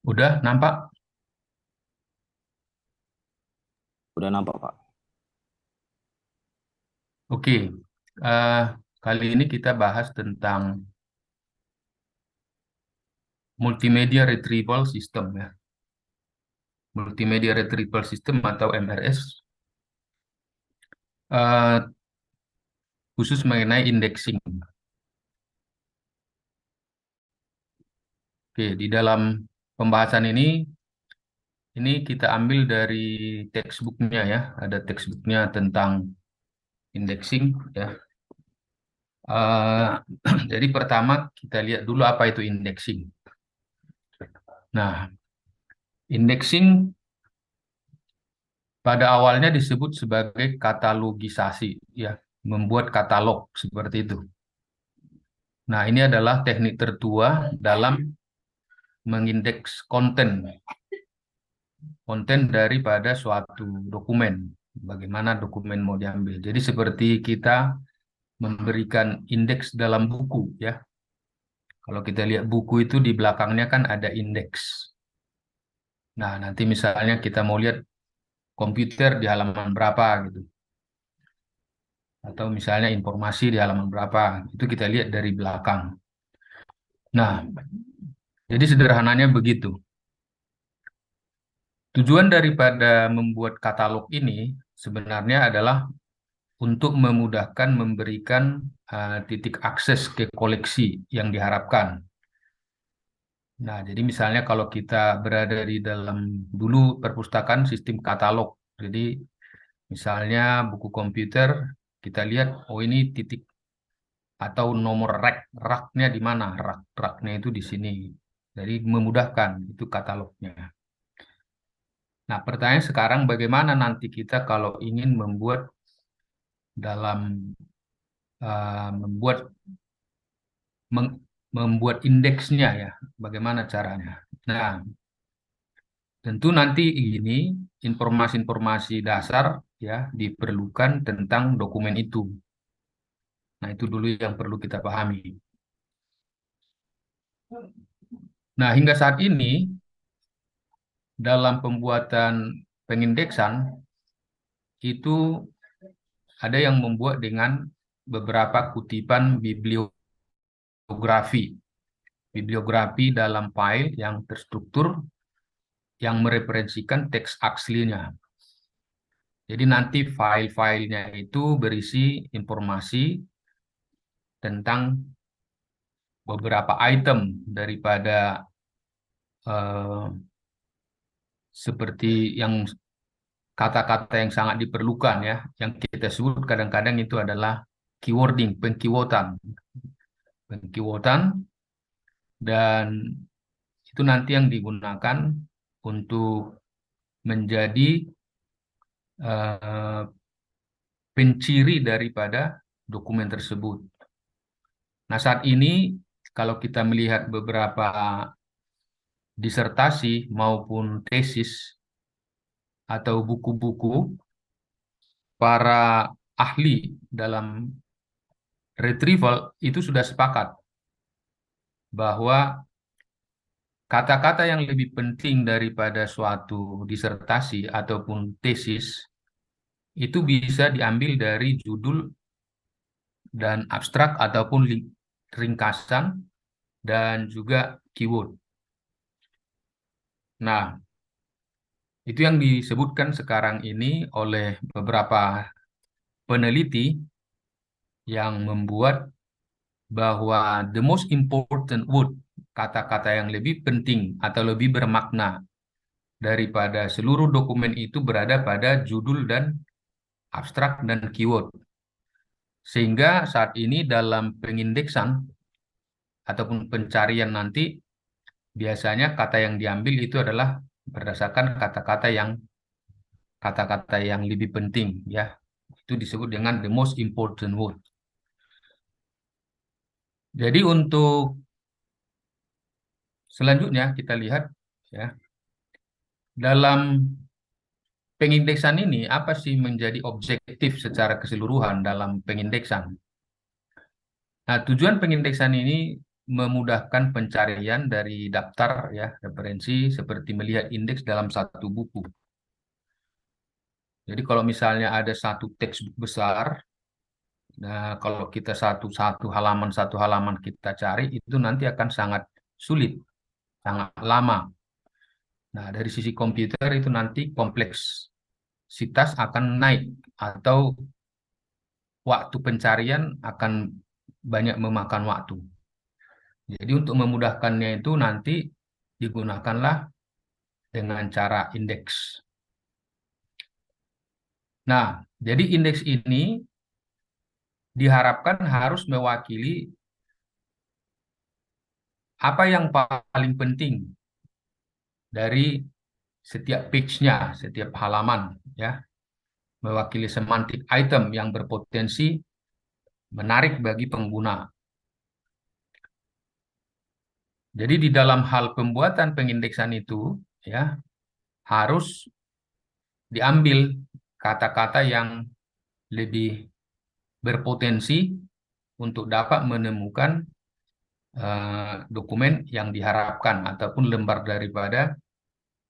Udah nampak? Udah nampak, Pak. Oke. Eh, Kali ini kita bahas tentang Multimedia Retrieval System ya. Multimedia Retrieval System atau MRS, eh, khusus mengenai indexing. Oke, di dalam pembahasan ini kita ambil dari textbooknya ya. Ada textbooknya tentang indexing ya. Eh, jadi pertama kita lihat dulu apa itu indexing. Nah, indexing pada awalnya disebut sebagai katalogisasi ya, membuat katalog seperti itu. Nah, ini adalah teknik tertua dalam mengindeks konten daripada suatu dokumen. Bagaimana dokumen mau diambil. Jadi seperti kita memberikan indeks dalam buku ya. Kalau kita lihat buku itu di belakangnya kan ada indeks. Nah, nanti misalnya kita mau lihat komputer di halaman berapa gitu. Atau misalnya informasi di halaman berapa. Itu kita lihat dari belakang. Nah, jadi sederhananya begitu. Tujuan daripada membuat katalog ini sebenarnya adalah untuk memudahkan memberikan titik akses ke koleksi yang diharapkan. Nah, jadi misalnya kalau kita berada di dalam dulu perpustakaan sistem katalog. Jadi misalnya buku komputer, kita lihat, oh ini titik atau nomor raknya di mana? Raknya itu di sini. Jadi memudahkan itu katalognya. Nah, pertanyaan sekarang bagaimana nanti kita kalau ingin membuat dalam membuat membuat indeksnya ya, bagaimana caranya? Nah, tentu nanti ini informasi-informasi dasar ya diperlukan tentang dokumen itu. Nah, itu dulu yang perlu kita pahami. Nah, hingga saat ini dalam pembuatan pengindeksan itu ada yang membuat dengan beberapa kutipan bibliografi. Bibliografi dalam file yang terstruktur yang mereferensikan teks aslinya. Jadi nanti file-filenya itu berisi informasi tentang beberapa item daripada eh, seperti yang kata-kata yang sangat diperlukan ya, yang kita sebut kadang-kadang itu adalah keywording, pengkeywordan, dan itu nanti yang digunakan untuk menjadi eh, penciri daripada dokumen tersebut. Nah, saat ini kalau kita melihat beberapa disertasi maupun tesis atau buku-buku para ahli dalam retrieval itu sudah sepakat bahwa kata-kata yang lebih penting daripada suatu disertasi ataupun tesis itu bisa diambil dari judul dan abstrak ataupun ringkasan dan juga keyword. Nah, itu yang disebutkan sekarang ini oleh beberapa peneliti yang membuat bahwa the most important word, kata-kata yang lebih penting atau lebih bermakna daripada seluruh dokumen itu berada pada judul dan abstrak dan keyword. Sehingga saat ini dalam pengindeksan ataupun pencarian nanti biasanya kata yang diambil itu adalah berdasarkan kata-kata yang lebih penting ya. Itu disebut dengan the most important word. Jadi untuk selanjutnya kita lihat ya, dalam pengindeksan ini apa sih menjadi objektif secara keseluruhan dalam pengindeksan? Nah, tujuan pengindeksan ini memudahkan pencarian dari daftar ya referensi seperti melihat indeks dalam satu buku. Jadi kalau misalnya ada satu textbook besar, nah kalau kita satu halaman kita cari itu nanti akan sangat sulit, sangat lama. Nah, dari sisi komputer itu nanti kompleksitas akan naik atau waktu pencarian akan banyak memakan waktu. Jadi untuk memudahkannya itu nanti digunakanlah dengan cara indeks. Nah, jadi indeks ini diharapkan harus mewakili apa yang paling penting dari setiap page-nya, setiap halaman, ya, mewakili semantik item yang berpotensi menarik bagi pengguna. Jadi di dalam hal pembuatan pengindeksan itu, ya, harus diambil kata-kata yang lebih berpotensi untuk dapat menemukan dokumen yang diharapkan ataupun lembar daripada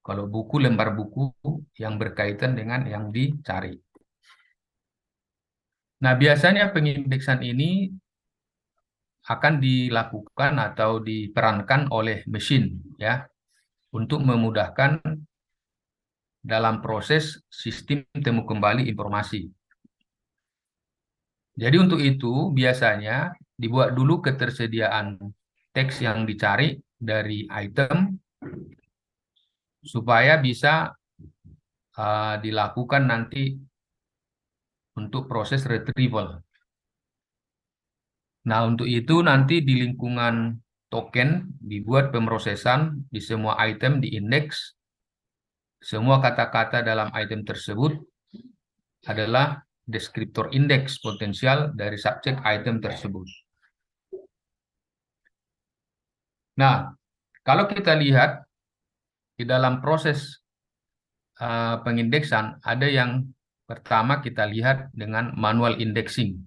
kalau buku lembar buku yang berkaitan dengan yang dicari. Nah, biasanya pengindeksan ini akan dilakukan atau diperankan oleh mesin ya untuk memudahkan dalam proses sistem temu kembali informasi. Jadi untuk itu biasanya dibuat dulu ketersediaan teks yang dicari dari item supaya bisa dilakukan nanti untuk proses retrieval. Nah, untuk itu nanti di lingkungan token dibuat pemrosesan di semua item di indeks. Semua kata-kata dalam item tersebut adalah deskriptor indeks potensial dari subjek item tersebut. Nah, kalau kita lihat di dalam proses pengindeksan, ada yang pertama kita lihat dengan manual indexing.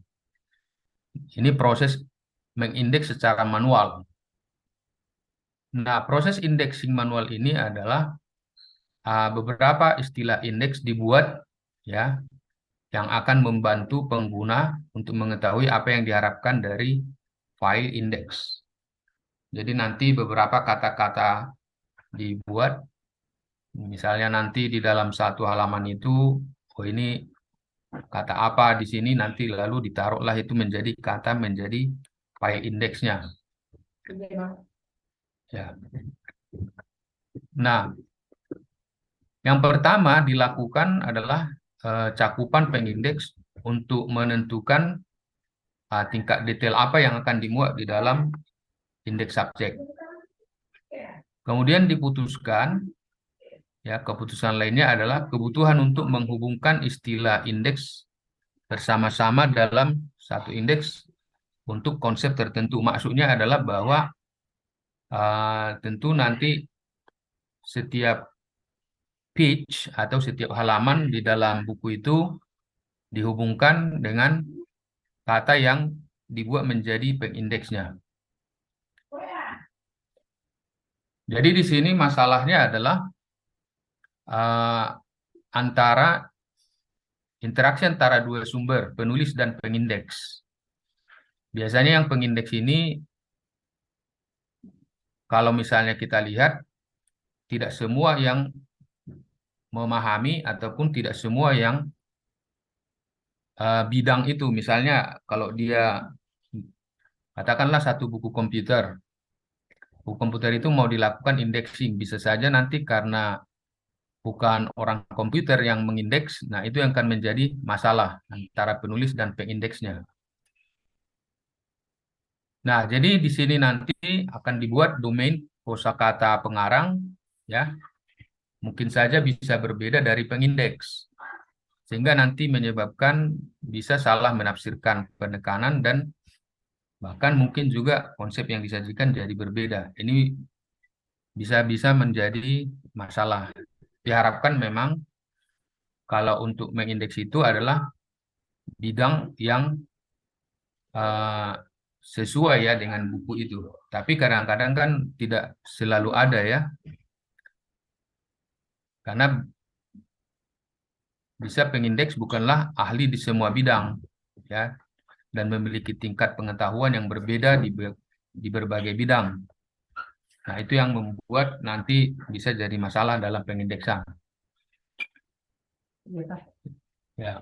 Ini proses mengindeks secara manual. Nah, proses indexing manual ini adalah beberapa istilah indeks dibuat ya yang akan membantu pengguna untuk mengetahui apa yang diharapkan dari file indeks. Jadi nanti beberapa kata-kata dibuat, misalnya nanti di dalam satu halaman itu, oh ini kata apa di sini, nanti lalu ditaruhlah itu menjadi kata menjadi file indeksnya. Ya. Nah, yang pertama dilakukan adalah cakupan pengindeks untuk menentukan tingkat detail apa yang akan dimuat di dalam indeks subjek. Kemudian diputuskan, ya keputusan lainnya adalah kebutuhan untuk menghubungkan istilah indeks bersama-sama dalam satu indeks untuk konsep tertentu. Maksudnya adalah bahwa tentu nanti setiap page atau setiap halaman di dalam buku itu dihubungkan dengan kata yang dibuat menjadi pengindeksnya. Jadi di sini masalahnya adalah antara interaksi antara dua sumber, penulis dan pengindeks. Biasanya yang pengindeks ini, kalau misalnya kita lihat, tidak semua yang memahami ataupun tidak semua yang bidang itu. Misalnya kalau dia, katakanlah satu buku komputer. Buku komputer itu mau dilakukan indexing. Bisa saja nanti karena bukan orang komputer yang mengindeks, nah itu yang akan menjadi masalah antara penulis dan pengindeksnya. Nah, jadi di sini nanti akan dibuat domain kosakata pengarang, ya, mungkin saja bisa berbeda dari pengindeks, sehingga nanti menyebabkan bisa salah menafsirkan penekanan dan bahkan mungkin juga konsep yang disajikan jadi berbeda. Ini bisa-bisa menjadi masalah. Diharapkan memang kalau untuk mengindeks itu adalah bidang yang sesuai ya dengan buku itu. Tapi kadang-kadang kan tidak selalu ada ya, karena bisa pengindeks bukanlah ahli di semua bidang ya, dan memiliki tingkat pengetahuan yang berbeda di berbagai bidang. Nah, itu yang membuat nanti bisa jadi masalah dalam pengindeksan. Ya.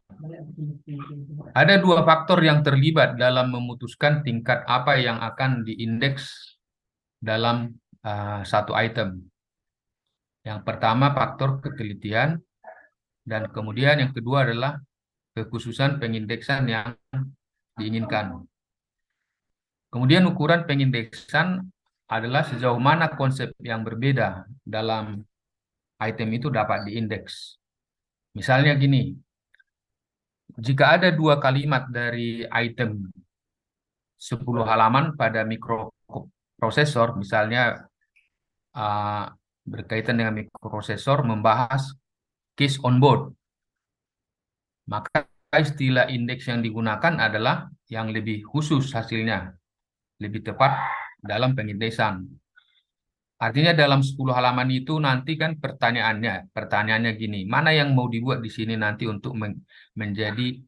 Ada dua faktor yang terlibat dalam memutuskan tingkat apa yang akan diindeks dalam satu item. Yang pertama faktor ketelitian, dan kemudian yang kedua adalah kekhususan pengindeksan yang diinginkan. Kemudian ukuran pengindeksan adalah sejauh mana konsep yang berbeda dalam item itu dapat diindeks. Misalnya gini, jika ada dua kalimat dari item 10 halaman pada mikroprosesor, misalnya uh, berkaitan dengan mikroprosesor membahas case on board, maka istilah indeks yang digunakan adalah yang lebih khusus hasilnya, lebih tepat dalam pengindeksan. Artinya dalam 10 halaman itu nanti kan pertanyaannya gini, mana yang mau dibuat di sini nanti untuk menjadi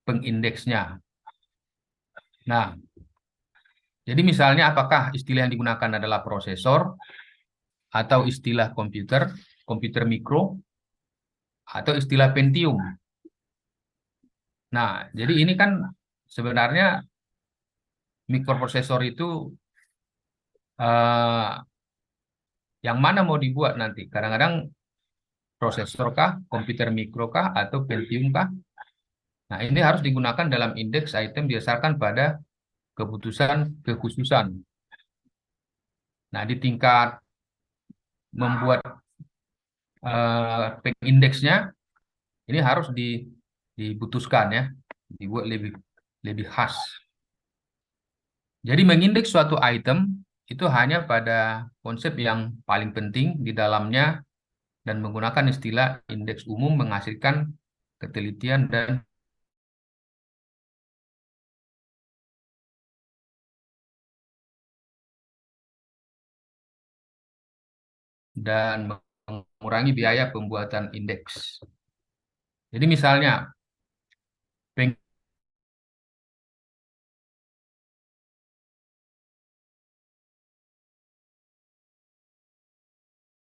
pengindeksnya. Nah, jadi misalnya apakah istilah yang digunakan adalah prosesor, atau istilah komputer mikro, atau istilah Pentium. Nah, jadi ini kan sebenarnya mikroprosesor itu yang mana mau dibuat nanti? Kadang-kadang prosesor kah, komputer mikro kah, atau Pentium kah? Nah, ini harus digunakan dalam indeks item berdasarkan pada keputusan kekhususan. Nah, di tingkat membuat pengindeksnya ini harus diputuskan ya, dibuat lebih khas. Jadi mengindeks suatu item itu hanya pada konsep yang paling penting di dalamnya, dan menggunakan istilah indeks umum menghasilkan ketelitian dan mengurangi biaya pembuatan indeks. Jadi misalnya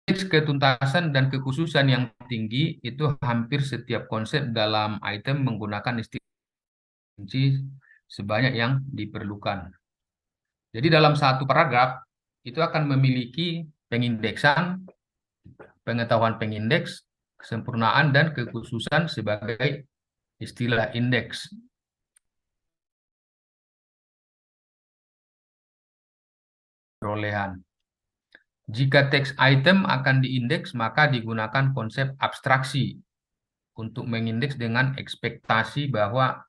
indeks ketuntasan dan kekhususan yang tinggi itu hampir setiap konsep dalam item menggunakan istilah kunci sebanyak yang diperlukan. Jadi dalam satu paragraf itu akan memiliki pengindeksan, pengetahuan pengindeks, kesempurnaan, dan kekhususan sebagai istilah indeks. Perolehan. Jika teks item akan diindeks, maka digunakan konsep abstraksi untuk mengindeks dengan ekspektasi bahwa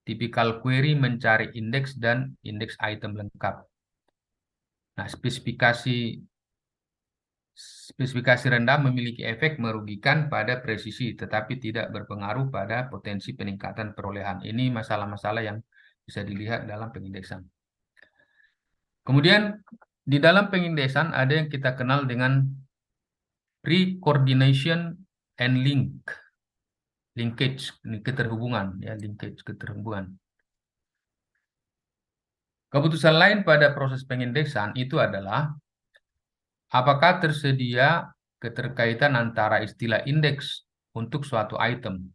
tipikal query mencari indeks dan indeks item lengkap. Nah, spesifikasi rendah memiliki efek merugikan pada presisi, tetapi tidak berpengaruh pada potensi peningkatan perolehan. Ini masalah-masalah yang bisa dilihat dalam pengindeksan. Kemudian, di dalam pengindeksan ada yang kita kenal dengan pre-coordination and linkage, keterhubungan, ya, linkage, keterhubungan. Keputusan lain pada proses pengindeksan itu adalah apakah tersedia keterkaitan antara istilah indeks untuk suatu item.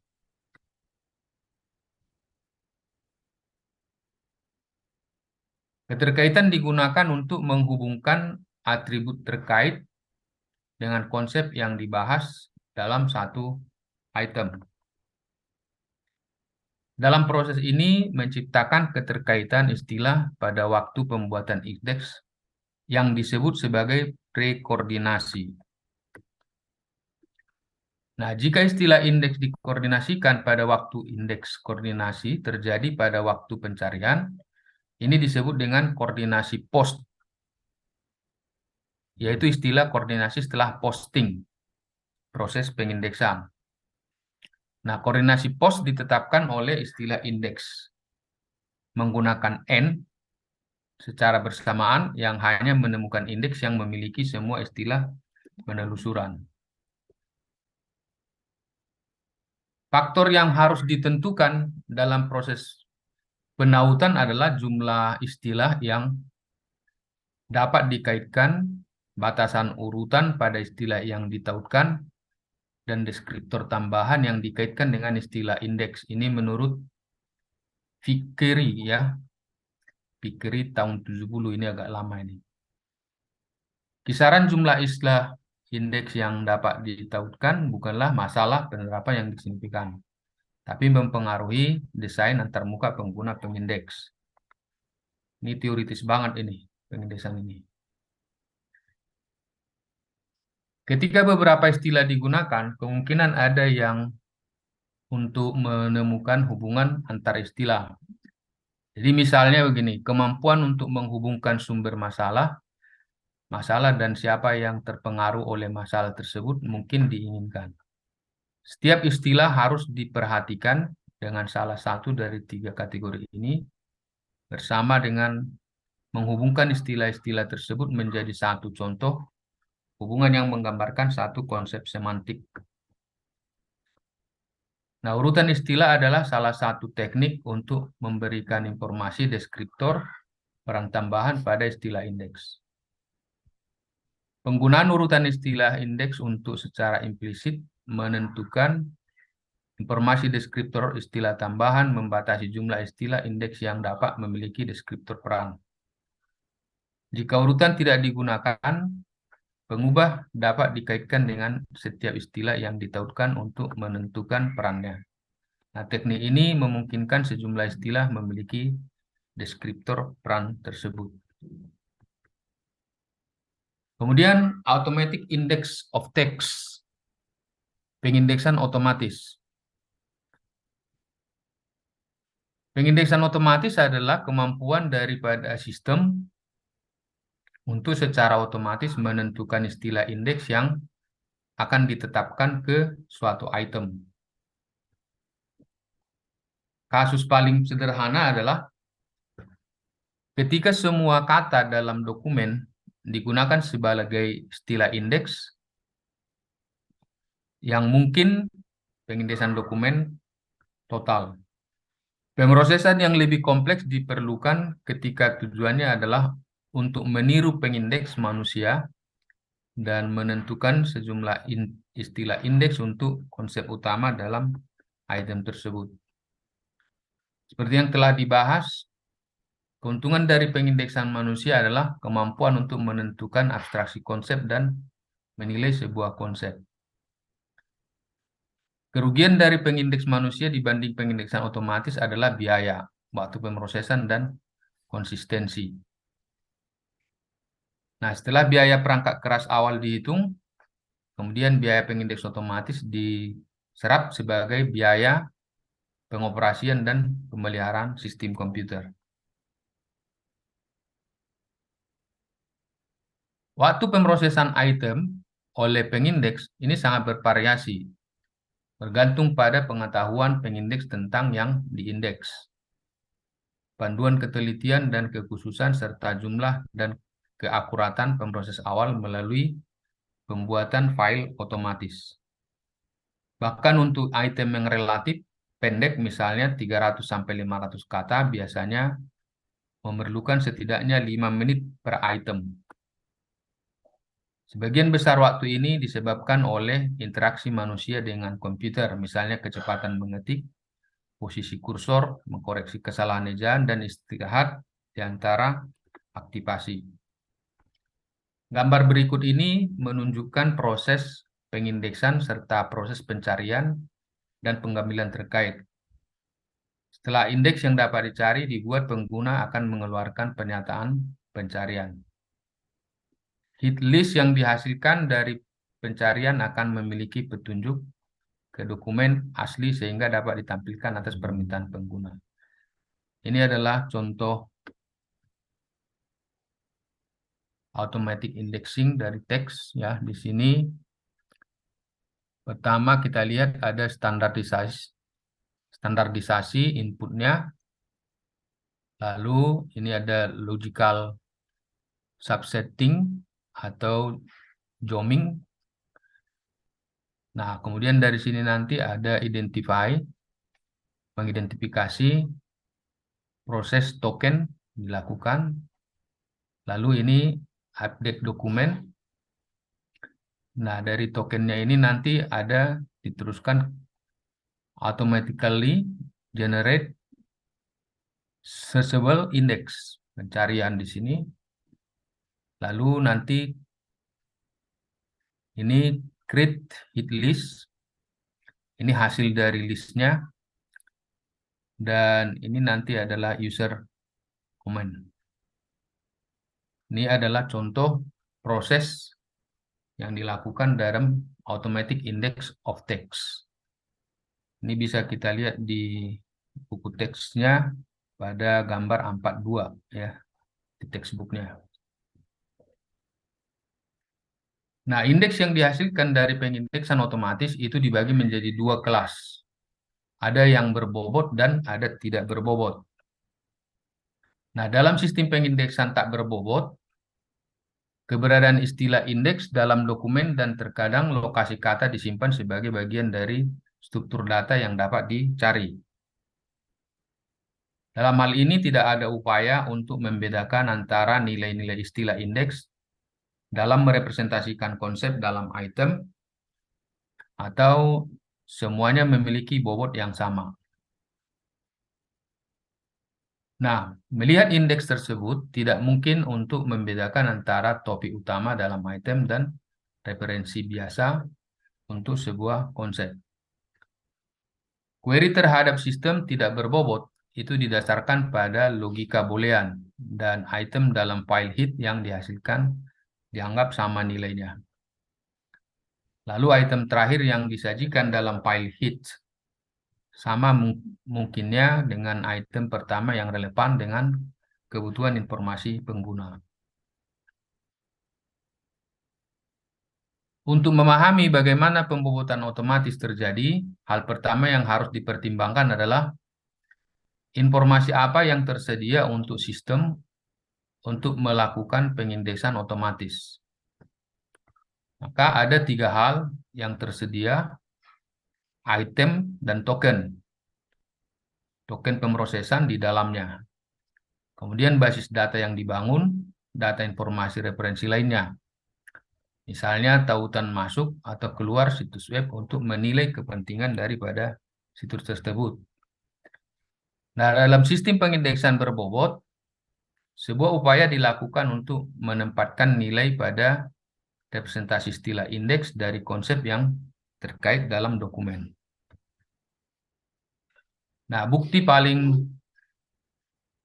Keterkaitan digunakan untuk menghubungkan atribut terkait dengan konsep yang dibahas dalam satu item. Dalam proses ini menciptakan keterkaitan istilah pada waktu pembuatan indeks yang disebut sebagai prekoordinasi. Nah, jika istilah indeks dikoordinasikan pada waktu indeks koordinasi terjadi pada waktu pencarian, ini disebut dengan koordinasi post, yaitu istilah koordinasi setelah posting, proses pengindeksan. Nah, koordinasi post ditetapkan oleh istilah indeks. menggunakan N secara bersamaan yang hanya menemukan indeks yang memiliki semua istilah penelusuran. Faktor yang harus ditentukan dalam proses penautan adalah jumlah istilah yang dapat dikaitkan, batasan urutan pada istilah yang ditautkan, dan deskriptor tambahan yang dikaitkan dengan istilah indeks. Ini menurut Fikri ya. Fikri tahun 70, ini agak lama ini. Kisaran jumlah istilah indeks yang dapat ditautkan bukanlah masalah penerapan yang signifikan, tapi mempengaruhi desain antarmuka pengguna pengindeks. Ini teoritis banget ini, pengindeksan ini. Ketika beberapa istilah digunakan, kemungkinan ada yang untuk menemukan hubungan antar istilah. Jadi misalnya begini, kemampuan untuk menghubungkan sumber masalah dan siapa yang terpengaruh oleh masalah tersebut mungkin diinginkan. Setiap istilah harus diperhatikan dengan salah satu dari 3 kategori ini bersama dengan menghubungkan istilah-istilah tersebut menjadi satu contoh hubungan yang menggambarkan satu konsep semantik. Nah, urutan istilah adalah salah satu teknik untuk memberikan informasi deskriptor peran tambahan pada istilah indeks. Penggunaan urutan istilah indeks untuk secara implisit menentukan informasi deskriptor istilah tambahan membatasi jumlah istilah indeks yang dapat memiliki deskriptor peran. Jika urutan tidak digunakan, pengubah dapat dikaitkan dengan setiap istilah yang ditautkan untuk menentukan perannya. Nah, teknik ini memungkinkan sejumlah istilah memiliki deskriptor peran tersebut. Kemudian, automatic index of text, pengindeksan otomatis. Pengindeksan otomatis adalah kemampuan daripada sistem untuk secara otomatis menentukan istilah indeks yang akan ditetapkan ke suatu item. Kasus paling sederhana adalah ketika semua kata dalam dokumen digunakan sebagai istilah indeks yang mungkin pengindeksan dokumen total. Pemrosesan yang lebih kompleks diperlukan ketika tujuannya adalah untuk meniru pengindeks manusia dan menentukan sejumlah istilah indeks untuk konsep utama dalam item tersebut. Seperti yang telah dibahas, keuntungan dari pengindeksan manusia adalah kemampuan untuk menentukan abstraksi konsep dan menilai sebuah konsep. Kerugian dari pengindeks manusia dibanding pengindeksan otomatis adalah biaya, waktu pemrosesan, dan konsistensi. Nah, setelah biaya perangkat keras awal dihitung, kemudian biaya pengindeks otomatis diserap sebagai biaya pengoperasian dan pemeliharaan sistem komputer. Waktu pemrosesan item oleh pengindeks ini sangat bervariasi, bergantung pada pengetahuan pengindeks tentang yang diindeks, panduan ketelitian dan kekhususan, serta jumlah dan keakuratan pemroses awal melalui pembuatan file otomatis. Bahkan untuk item yang relatif pendek, misalnya 300-500 kata, biasanya memerlukan setidaknya 5 menit per item. Sebagian besar waktu ini disebabkan oleh interaksi manusia dengan komputer, misalnya kecepatan mengetik, posisi kursor, mengkoreksi kesalahan ejaan, dan istirahat di antara aktivasi. Gambar berikut ini menunjukkan proses pengindeksan serta proses pencarian dan pengambilan terkait. Setelah indeks yang dapat dicari dibuat, pengguna akan mengeluarkan pernyataan pencarian. Hit list yang dihasilkan dari pencarian akan memiliki petunjuk ke dokumen asli sehingga dapat ditampilkan atas permintaan pengguna. Ini adalah contoh automatic indexing dari teks ya. Di sini pertama kita lihat ada standarisasi inputnya. Lalu ini ada logical subsetting atau jomming. Nah, kemudian dari sini nanti ada identify, mengidentifikasi proses token dilakukan. Lalu ini update dokumen. Nah, dari tokennya ini nanti ada diteruskan automatically generate searchable index, pencarian di sini. Lalu nanti ini create hit list. Ini hasil dari listnya. Dan ini nanti adalah user comment. Ini adalah contoh proses yang dilakukan dalam automatic index of text. Ini bisa kita lihat di buku teksnya pada gambar 42 ya, di textbooknya. Nah, indeks yang dihasilkan dari pengindeksan otomatis itu dibagi menjadi dua kelas. Ada yang berbobot dan ada tidak berbobot. Nah, dalam sistem pengindeksan tak berbobot, keberadaan istilah indeks dalam dokumen dan terkadang lokasi kata disimpan sebagai bagian dari struktur data yang dapat dicari. Dalam hal ini tidak ada upaya untuk membedakan antara nilai-nilai istilah indeks dalam merepresentasikan konsep dalam item atau semuanya memiliki bobot yang sama. Nah, melihat indeks tersebut tidak mungkin untuk membedakan antara topik utama dalam item dan referensi biasa untuk sebuah konsep. Query terhadap sistem tidak berbobot itu didasarkan pada logika boolean dan item dalam file hit yang dihasilkan dianggap sama nilainya. Lalu item terakhir yang disajikan dalam file hit sama mungkinnya dengan item pertama yang relevan dengan kebutuhan informasi pengguna. Untuk memahami bagaimana pembobotan otomatis terjadi, hal pertama yang harus dipertimbangkan adalah informasi apa yang tersedia untuk sistem untuk melakukan pengindeksan otomatis. Maka ada tiga hal yang tersedia, item dan token. Token pemrosesan di dalamnya. Kemudian basis data yang dibangun, data informasi referensi lainnya. Misalnya tautan masuk atau keluar situs web untuk menilai kepentingan daripada situs tersebut. Nah, dalam sistem pengindeksan berbobot, sebuah upaya dilakukan untuk menempatkan nilai pada representasi istilah indeks dari konsep yang terkait dalam dokumen. Nah, bukti paling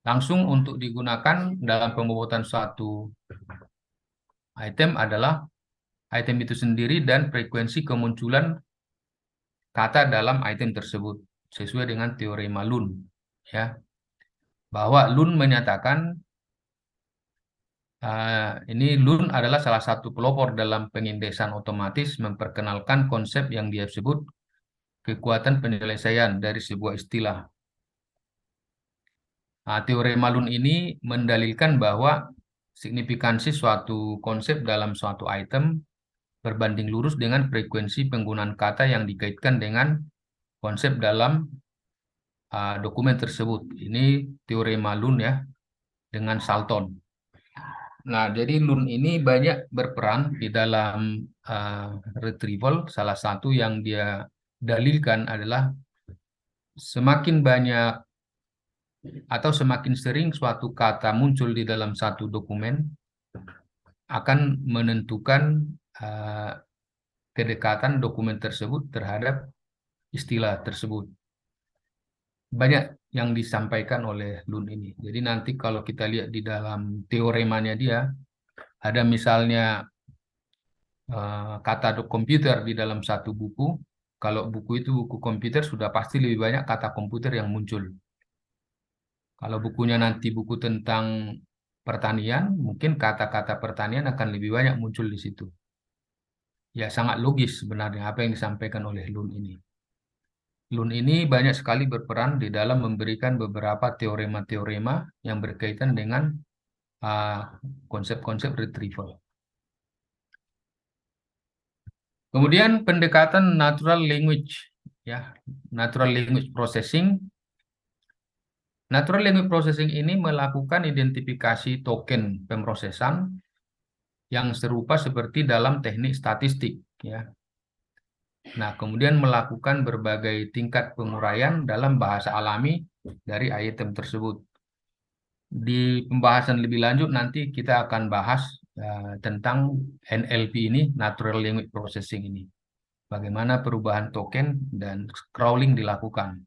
langsung untuk digunakan dalam pembobotan suatu item adalah item itu sendiri dan frekuensi kemunculan kata dalam item tersebut sesuai dengan teorema Lund, ya. Bahwa Lund menyatakan ini Lund adalah salah satu pelopor dalam pengindeksan otomatis memperkenalkan konsep yang dia sebut kekuatan penyelesaian dari sebuah istilah. Teorema Lund ini mendalilkan bahwa signifikansi suatu konsep dalam suatu item berbanding lurus dengan frekuensi penggunaan kata yang dikaitkan dengan konsep dalam dokumen tersebut. Ini teorema Lund ya, dengan Salton. Nah, jadi Lund ini banyak berperan di dalam retrieval. Salah satu yang dia dalilkan adalah semakin banyak atau semakin sering suatu kata muncul di dalam satu dokumen akan menentukan kedekatan dokumen tersebut terhadap istilah tersebut. Banyak yang disampaikan oleh Lund ini. Jadi nanti kalau kita lihat di dalam teoremanya dia, ada misalnya kata komputer di dalam satu buku. Kalau buku itu buku komputer, sudah pasti lebih banyak kata komputer yang muncul. Kalau bukunya nanti buku tentang pertanian, mungkin kata-kata pertanian akan lebih banyak muncul di situ. Ya, sangat logis sebenarnya apa yang disampaikan oleh Lund ini. Lun ini banyak sekali berperan di dalam memberikan beberapa teorema-teorema yang berkaitan dengan konsep-konsep retrieval. Kemudian pendekatan natural language, ya, natural language processing. Natural language processing ini melakukan identifikasi token pemrosesan yang serupa seperti dalam teknik statistik, ya. Nah, kemudian melakukan berbagai tingkat penguraian dalam bahasa alami dari item tersebut. Di pembahasan lebih lanjut nanti kita akan bahas tentang NLP ini, Natural Language Processing ini. Bagaimana perubahan token dan crawling dilakukan.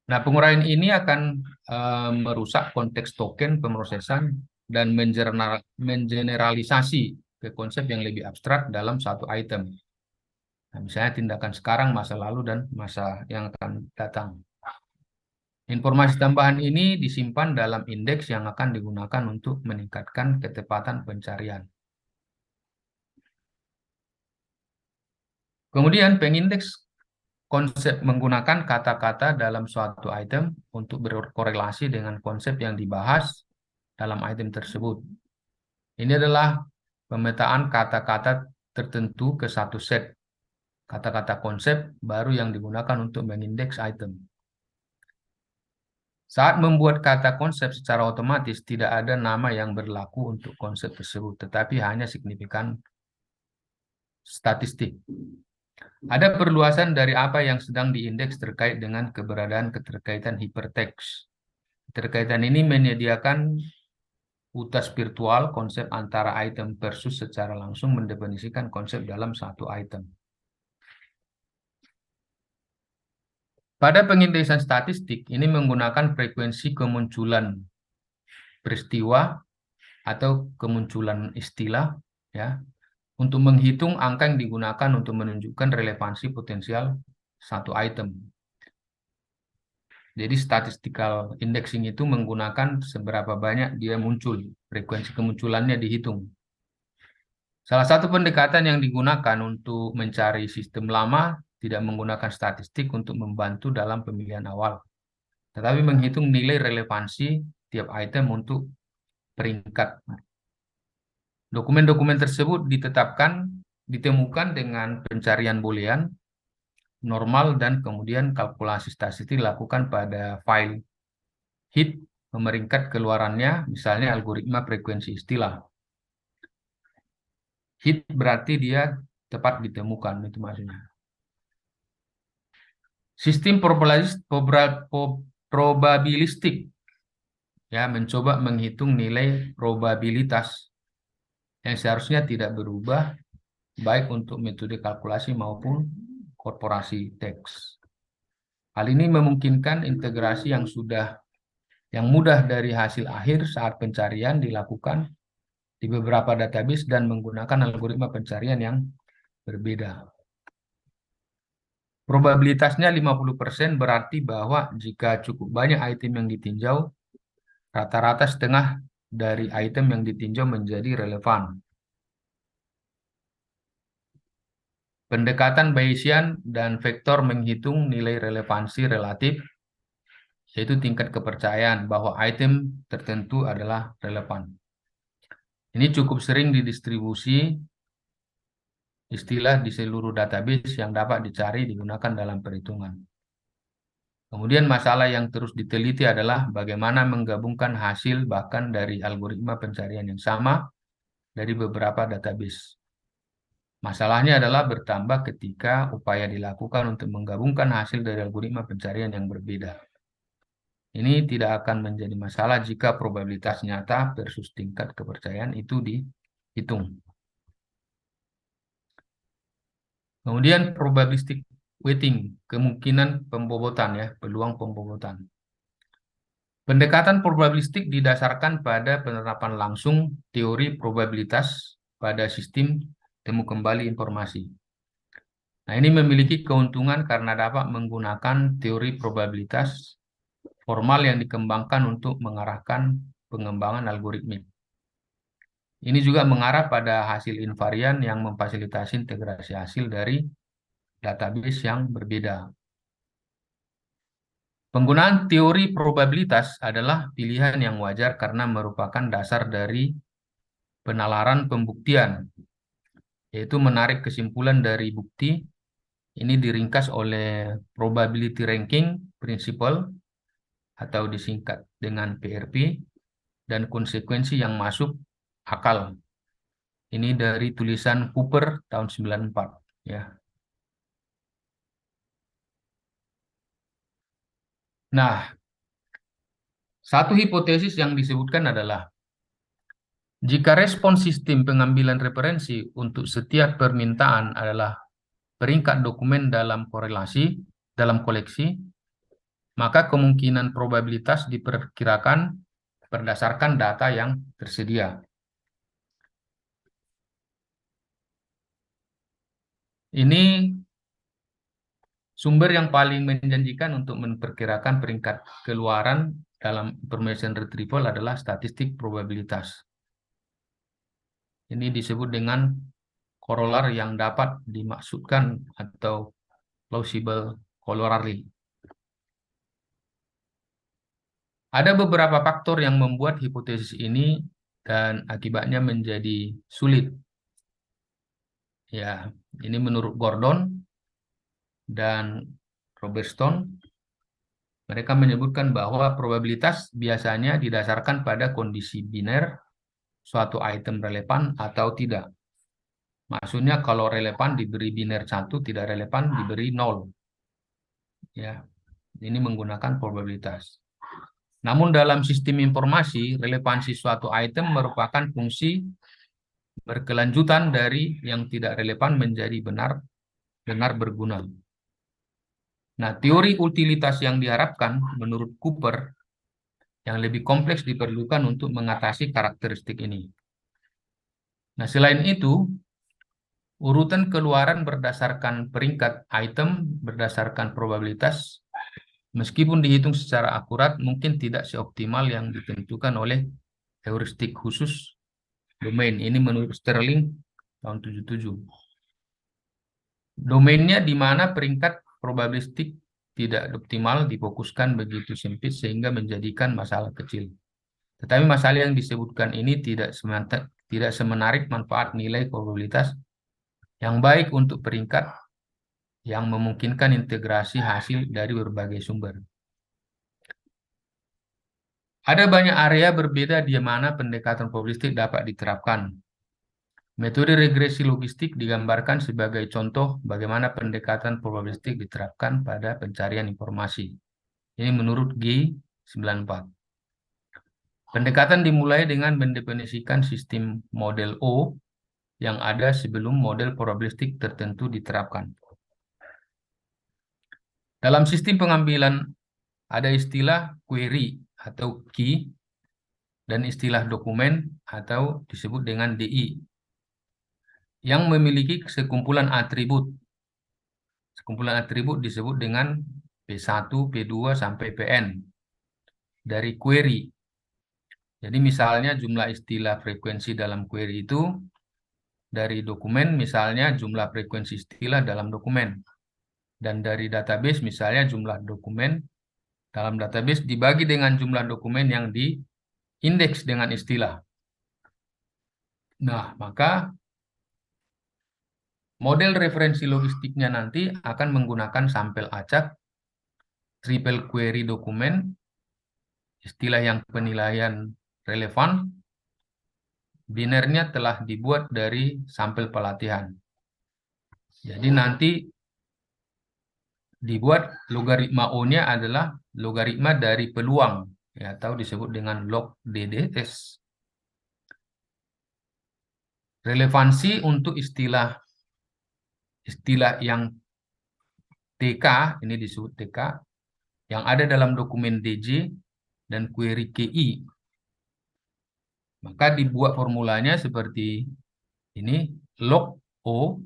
Nah, penguraian ini akan merusak konteks token pemrosesan dan mengeneralisasi ke konsep yang lebih abstrak dalam satu item. Nah, misalnya tindakan sekarang, masa lalu, dan masa yang akan datang. Informasi tambahan ini disimpan dalam indeks yang akan digunakan untuk meningkatkan ketepatan pencarian. Kemudian pengindeks konsep menggunakan kata-kata dalam suatu item untuk berkorelasi dengan konsep yang dibahas dalam item tersebut. Ini adalah pemetaan kata-kata tertentu ke satu set kata-kata konsep baru yang digunakan untuk mengindeks item. Saat membuat kata konsep secara otomatis, tidak ada nama yang berlaku untuk konsep tersebut, tetapi hanya signifikan statistik. Ada perluasan dari apa yang sedang diindeks terkait dengan keberadaan keterkaitan hiperteks. Keterkaitan ini menyediakan utas virtual konsep antara item versus secara langsung mendefinisikan konsep dalam satu item. Pada pengindeksan statistik, ini menggunakan frekuensi kemunculan peristiwa atau kemunculan istilah, ya, untuk menghitung angka yang digunakan untuk menunjukkan relevansi potensial satu item. Jadi statistical indexing itu menggunakan seberapa banyak dia muncul, frekuensi kemunculannya dihitung. Salah satu pendekatan yang digunakan untuk mencari sistem lama tidak menggunakan statistik untuk membantu dalam pemilihan awal, tetapi menghitung nilai relevansi tiap item untuk peringkat. Dokumen-dokumen tersebut ditemukan dengan pencarian boolean normal dan kemudian kalkulasi statistik dilakukan pada file hit memeringkat keluarannya, misalnya algoritma frekuensi istilah. Hit berarti dia tepat ditemukan, itu maksudnya. Sistem probabilistik, ya, mencoba menghitung nilai probabilitas yang seharusnya tidak berubah baik untuk metode kalkulasi maupun korporasi teks. Hal ini memungkinkan integrasi yang mudah dari hasil akhir saat pencarian dilakukan di beberapa database dan menggunakan algoritma pencarian yang berbeda. Probabilitasnya 50% berarti bahwa jika cukup banyak item yang ditinjau, rata-rata setengah dari item yang ditinjau menjadi relevan. Pendekatan Bayesian dan vektor menghitung nilai relevansi relatif, yaitu tingkat kepercayaan bahwa item tertentu adalah relevan. Ini cukup sering didistribusi istilah di seluruh database yang dapat dicari digunakan dalam perhitungan. Kemudian masalah yang terus diteliti adalah bagaimana menggabungkan hasil bahkan dari algoritma pencarian yang sama dari beberapa database. Masalahnya adalah bertambah ketika upaya dilakukan untuk menggabungkan hasil dari algoritma pencarian yang berbeda. Ini tidak akan menjadi masalah jika probabilitas nyata versus tingkat kepercayaan itu dihitung. Kemudian probabilistic weighting, kemungkinan pembobotan, ya, peluang pembobotan. Pendekatan probabilistik didasarkan pada penerapan langsung teori probabilitas pada sistem temu kembali informasi. Nah, ini memiliki keuntungan karena dapat menggunakan teori probabilitas formal yang dikembangkan untuk mengarahkan pengembangan algoritmik. Ini juga mengarah pada hasil invarian yang memfasilitasi integrasi hasil dari database yang berbeda. Penggunaan teori probabilitas adalah pilihan yang wajar karena merupakan dasar dari penalaran pembuktian, yaitu menarik kesimpulan dari bukti. Ini diringkas oleh probability ranking principle atau disingkat dengan PRP, dan konsekuensi yang masuk akal. Ini dari tulisan Cooper tahun 94 ya. Nah, satu hipotesis yang disebutkan adalah jika respons sistem pengambilan referensi untuk setiap permintaan adalah peringkat dokumen dalam korelasi dalam koleksi, maka kemungkinan probabilitas diperkirakan berdasarkan data yang tersedia. Ini sumber yang paling menjanjikan untuk memperkirakan peringkat keluaran dalam information retrieval adalah statistik probabilitas. Ini disebut dengan korolar yang dapat dimaksudkan atau plausible corollary. Ada beberapa faktor yang membuat hipotesis ini dan akibatnya menjadi sulit. Ya, ini menurut Gordon dan Robertson, mereka menyebutkan bahwa probabilitas biasanya didasarkan pada kondisi biner suatu item relevan atau tidak. Maksudnya kalau relevan diberi biner 1, tidak relevan diberi 0. Ya, ini menggunakan probabilitas. Namun dalam sistem informasi, relevansi suatu item merupakan fungsi berkelanjutan dari yang tidak relevan menjadi benar berguna. Nah, teori utilitas yang diharapkan menurut Cooper yang lebih kompleks diperlukan untuk mengatasi karakteristik ini. Nah, selain itu, urutan keluaran berdasarkan peringkat item berdasarkan probabilitas, meskipun dihitung secara akurat, mungkin tidak seoptimal yang ditentukan oleh heuristik khusus domain. Ini menurut Sterling tahun 77. Domainnya di mana peringkat probabilistik tidak optimal difokuskan begitu sempit sehingga menjadikan masalah kecil. Tetapi masalah yang disebutkan ini tidak semenarik manfaat nilai probabilitas yang baik untuk peringkat yang memungkinkan integrasi hasil dari berbagai sumber. Ada banyak area berbeda di mana pendekatan probabilistik dapat diterapkan. Metode regresi logistik digambarkan sebagai contoh bagaimana pendekatan probabilistik diterapkan pada pencarian informasi. Ini menurut G94. Pendekatan dimulai dengan mendefinisikan sistem model O yang ada sebelum model probabilistik tertentu diterapkan. Dalam sistem pengambilan ada istilah query atau key dan istilah dokumen atau disebut dengan DI yang memiliki sekumpulan atribut. Sekumpulan atribut disebut dengan P1, P2 sampai Pn dari query. Jadi misalnya jumlah istilah frekuensi dalam query itu dari dokumen misalnya jumlah frekuensi istilah dalam dokumen. Dan dari database misalnya jumlah dokumen dalam database dibagi dengan jumlah dokumen yang diindeks dengan istilah. Nah, maka model referensi logistiknya nanti akan menggunakan sampel acak, triple query dokumen, istilah yang penilaian relevan, binernya telah dibuat dari sampel pelatihan. Jadi nanti dibuat logaritma O-nya adalah logaritma dari peluang, ya, atau disebut dengan log DDS. Relevansi untuk istilah yang TK, ini disebut TK, yang ada dalam dokumen DJ dan query KI. Maka dibuat formulanya seperti ini, log O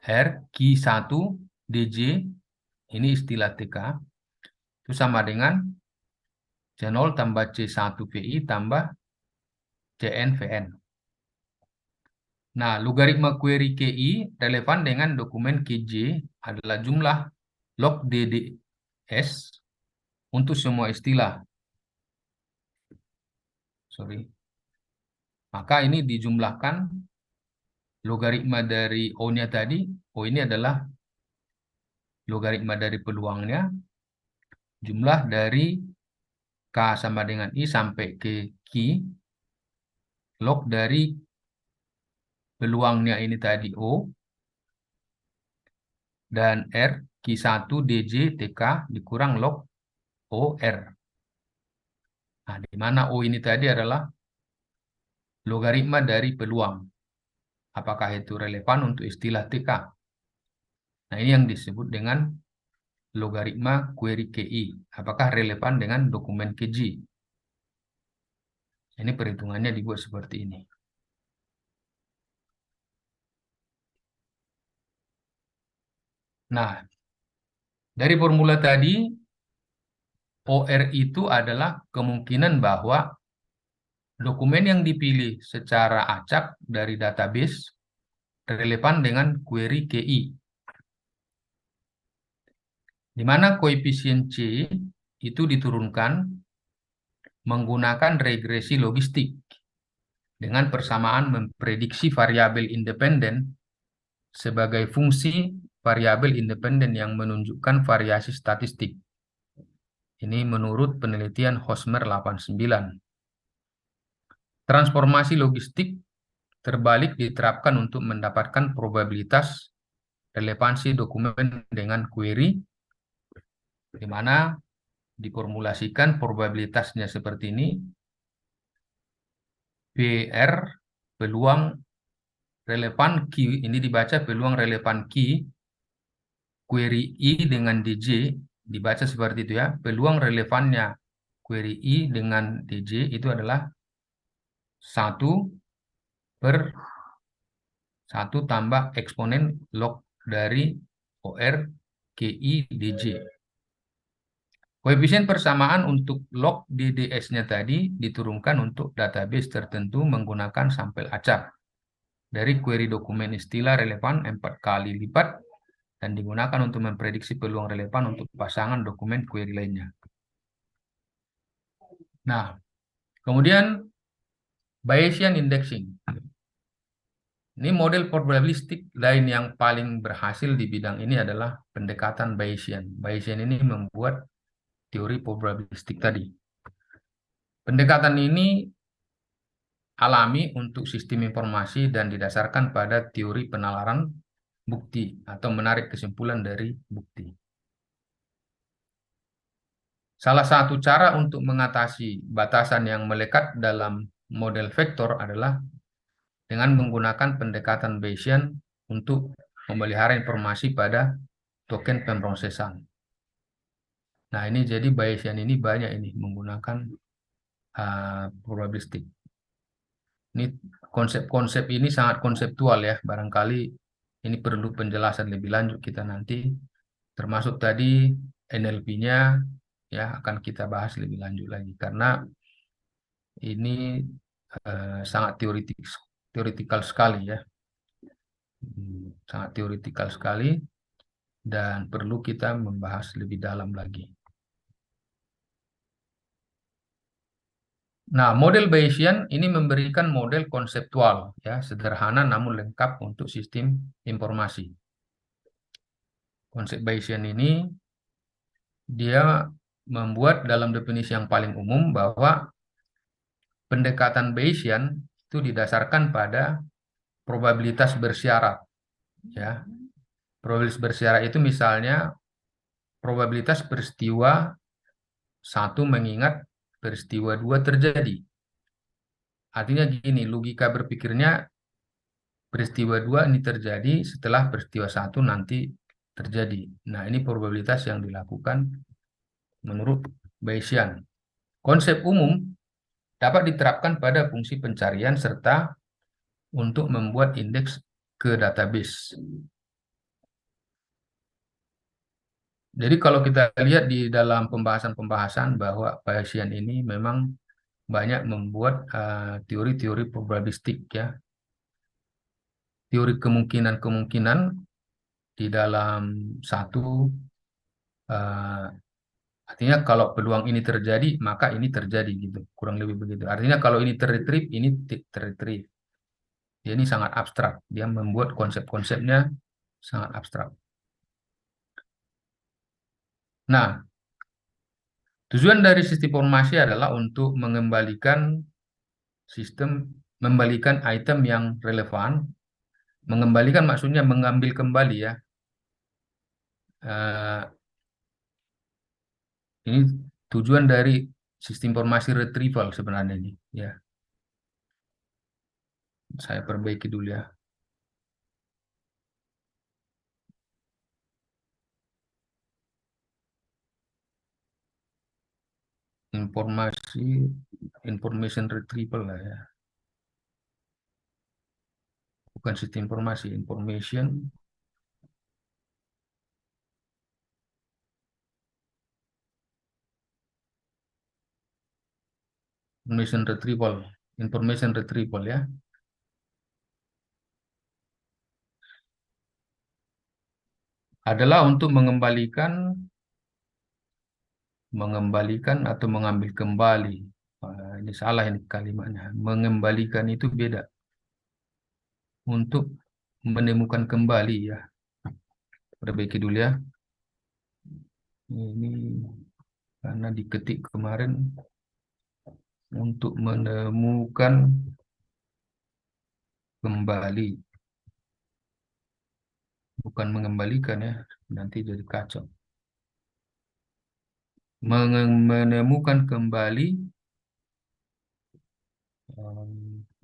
R Q1 DJ, ini istilah TK, itu sama dengan C0 tambah C1 VI tambah CN VN. Nah, logaritma query KI relevan dengan dokumen KJ adalah jumlah log DDS untuk semua istilah. Sorry. Maka ini dijumlahkan logaritma dari O-nya tadi. O ini adalah logaritma dari peluangnya, jumlah dari K sama dengan I sampai ke Q, log dari peluangnya ini tadi O, dan R, Q1 DJ TK dikurang log OR. Nah, di mana O ini tadi adalah logaritma dari peluang. Apakah itu relevan untuk istilah TK? Nah, ini yang disebut dengan logaritma query KI. Apakah relevan dengan dokumen KJ? Ini perhitungannya dibuat seperti ini. Nah, dari formula tadi, OR itu adalah kemungkinan bahwa dokumen yang dipilih secara acak dari database relevan dengan query KI, di mana koefisien C itu diturunkan menggunakan regresi logistik dengan persamaan memprediksi variabel independen sebagai fungsi variabel independen yang menunjukkan variasi statistik. Ini menurut penelitian Hosmer 89. Transformasi logistik terbalik diterapkan untuk mendapatkan probabilitas relevansi dokumen dengan query, di mana diformulasikan probabilitasnya seperti ini. PR peluang relevan Q, ini dibaca peluang relevan Q, query I dengan DJ, dibaca seperti itu ya. Peluang relevannya query I dengan DJ itu adalah 1/1 tambah eksponen log dari OR KI DJ. Koefisien persamaan untuk log DDS-nya tadi diturunkan untuk database tertentu menggunakan sampel acak dari query dokumen istilah relevan 4 kali lipat dan digunakan untuk memprediksi peluang relevan untuk pasangan dokumen query lainnya. Nah, kemudian Bayesian indexing. Ini model probabilistik lain yang paling berhasil di bidang ini adalah pendekatan Bayesian. Bayesian ini membuat teori probabilistik tadi. Pendekatan ini alami untuk sistem informasi dan didasarkan pada teori penalaran bukti atau menarik kesimpulan dari bukti. Salah satu cara untuk mengatasi batasan yang melekat dalam model vektor adalah dengan menggunakan pendekatan Bayesian untuk memelihara informasi pada token pemrosesan. Nah, ini jadi Bayesian ini banyak ini menggunakan probabilistik. Ini konsep-konsep ini sangat konseptual ya, barangkali ini perlu penjelasan lebih lanjut kita nanti, termasuk tadi NLP-nya ya akan kita bahas lebih lanjut lagi karena ini sangat teoretikal sekali ya. Sangat teoretikal sekali dan perlu kita membahas lebih dalam lagi. Nah, model Bayesian ini memberikan model konseptual ya, sederhana namun lengkap untuk sistem informasi. Konsep Bayesian ini dia membuat dalam definisi yang paling umum bahwa pendekatan Bayesian itu didasarkan pada probabilitas bersyarat ya. Probabilitas bersyarat itu misalnya probabilitas peristiwa 1 mengingat peristiwa 2 terjadi. Artinya gini, logika berpikirnya peristiwa 2 ini terjadi setelah peristiwa 1 nanti terjadi. Nah, ini probabilitas yang dilakukan menurut Bayesian. Konsep umum dapat diterapkan pada fungsi pencarian serta untuk membuat indeks ke database. Jadi kalau kita lihat di dalam pembahasan-pembahasan bahwa Bayesian ini memang banyak membuat teori-teori probabilistik ya. teori kemungkinan-kemungkinan di dalam satu, eh, artinya kalau peluang ini terjadi, maka ini terjadi gitu. Kurang lebih begitu. Artinya kalau ini terretrieve, ini terretrieve. Dia ini sangat abstrak. Dia membuat konsep-konsepnya sangat abstrak. Nah, tujuan dari sistem informasi adalah untuk sistem, membalikan item yang relevan. Mengembalikan maksudnya mengambil kembali ya. Eh, ini tujuan dari sistem informasi retrieval sebenarnya ini. Ya, saya perbaiki dulu ya. Informasi, information retrieval lah ya. Bukan sistem informasi, information retrieval ya. Adalah untuk mengembalikan atau mengambil kembali. Ini salah ini kalimatnya. Mengembalikan itu beda. Untuk menemukan kembali ya. Perbaiki dulu ya. Ini karena diketik kemarin untuk menemukan kembali. Bukan mengembalikan ya. Nanti jadi kacau. Menemukan kembali,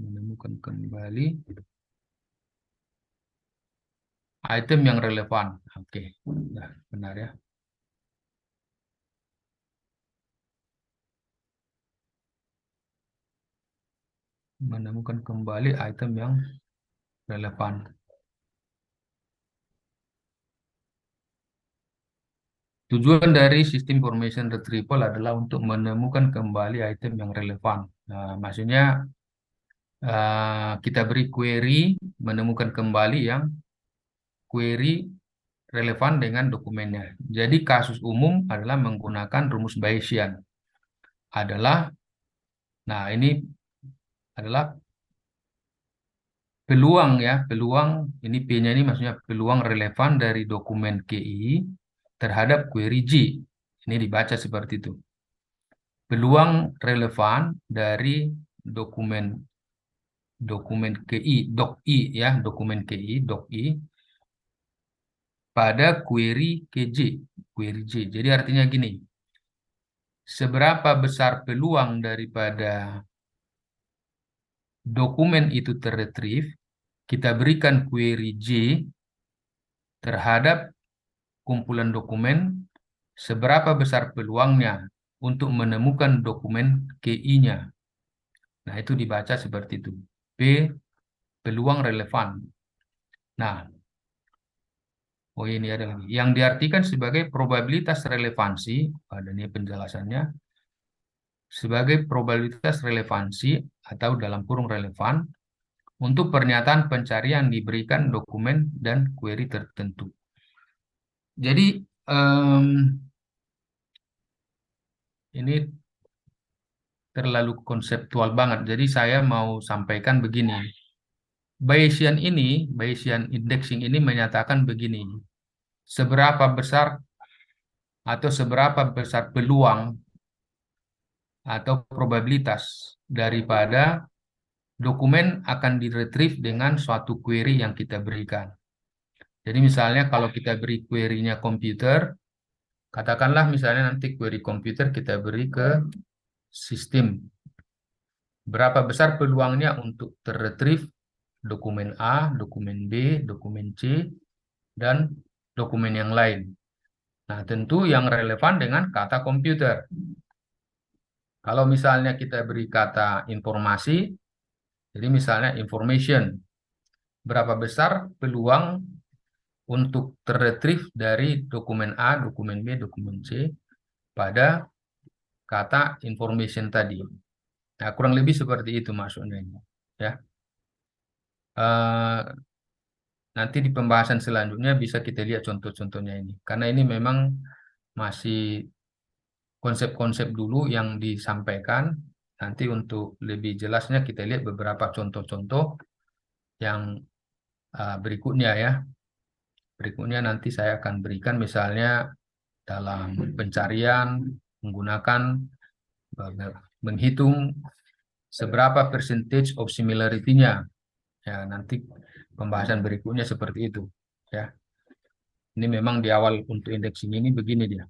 menemukan kembali item yang relevan. Oke, nah, benar ya. Menemukan kembali item yang relevan. Tujuan dari sistem information retrieval adalah untuk menemukan kembali item yang relevan. Nah, maksudnya kita beri query menemukan kembali yang query relevan dengan dokumennya. Jadi kasus umum adalah menggunakan rumus Bayesian. Nah ini adalah peluang ya, peluang ini P-nya ini maksudnya peluang relevan dari dokumen KI terhadap query G. Ini dibaca seperti itu. Peluang relevan dari dokumen KI, doc I ya, dokumen KI, doc I pada query KJ, query J. Jadi artinya gini, seberapa besar peluang daripada dokumen itu terretrieve, kita berikan query J terhadap kumpulan dokumen, seberapa besar peluangnya untuk menemukan dokumen KI-nya. Nah, itu dibaca seperti itu. P, peluang relevan. Nah, oh ini ada lagi. Yang diartikan sebagai probabilitas relevansi, pada ini penjelasannya, sebagai probabilitas relevansi atau dalam kurung relevan untuk pernyataan pencarian diberikan dokumen dan query tertentu. Jadi ini terlalu konseptual banget. Jadi saya mau sampaikan begini. Bayesian indexing ini menyatakan begini. Seberapa besar peluang atau probabilitas daripada dokumen akan diretrieve dengan suatu query yang kita berikan. Jadi misalnya kalau kita beri query-nya komputer, katakanlah misalnya nanti query komputer kita beri ke sistem. Berapa besar peluangnya untuk terretrieve dokumen A, dokumen B, dokumen C, dan dokumen yang lain. Nah, tentu yang relevan dengan kata komputer. Kalau misalnya kita beri kata informasi, jadi misalnya information, berapa besar peluang untuk terretrieve dari dokumen A, dokumen B, dokumen C pada kata information tadi. Nah, kurang lebih seperti itu maksudnya. Ya. nanti di pembahasan selanjutnya bisa kita lihat contoh-contohnya ini. Karena ini memang masih konsep-konsep dulu yang disampaikan. Nanti untuk lebih jelasnya kita lihat beberapa contoh-contoh yang berikutnya ya. Berikutnya nanti saya akan berikan misalnya dalam pencarian menggunakan menghitung seberapa percentage of similarity-nya. Ya, nanti pembahasan berikutnya seperti itu. Ya, ini memang di awal untuk indexing ini begini dia.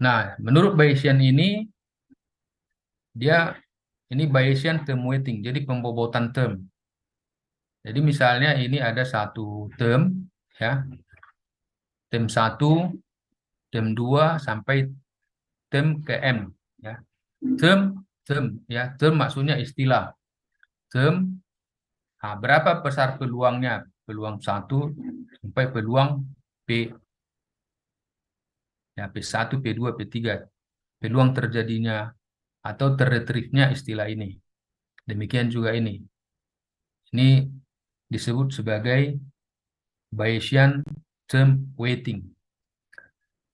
Nah, menurut Bayesian ini Bayesian term weighting, jadi pembobotan term. Jadi misalnya ini ada satu term, ya, term 1, term 2 sampai term ke M. Ya. Term, term, ya, term maksudnya istilah. Term, berapa besar peluangnya? Peluang 1 sampai peluang P, ya, P1, P2, P3. Peluang terjadinya atau terretrievnya istilah ini. Demikian juga ini. Ini disebut sebagai Bayesian term weighting.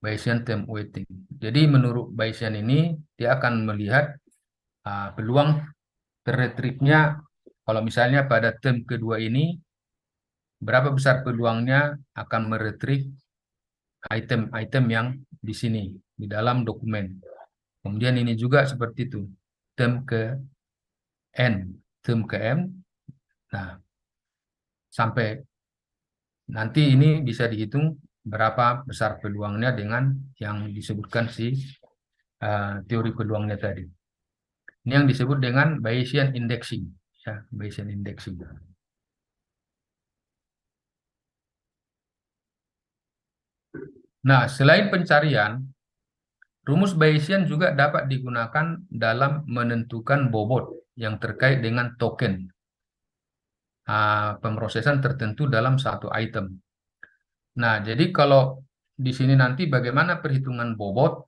Bayesian term weighting. Jadi menurut Bayesian ini dia akan melihat peluang terretrievnya kalau misalnya pada term kedua ini berapa besar peluangnya akan meretrieve item-item yang di sini di dalam dokumen. Kemudian ini juga seperti itu. Term ke N, term ke M. Nah, sampai nanti ini bisa dihitung berapa besar peluangnya dengan yang disebutkan si teori peluangnya tadi. Ini yang disebut dengan Bayesian indexing. Ya, Bayesian indexing. Nah, selain pencarian, rumus Bayesian juga dapat digunakan dalam menentukan bobot yang terkait dengan token pemrosesan tertentu dalam satu item. Nah, jadi kalau di sini nanti bagaimana perhitungan bobot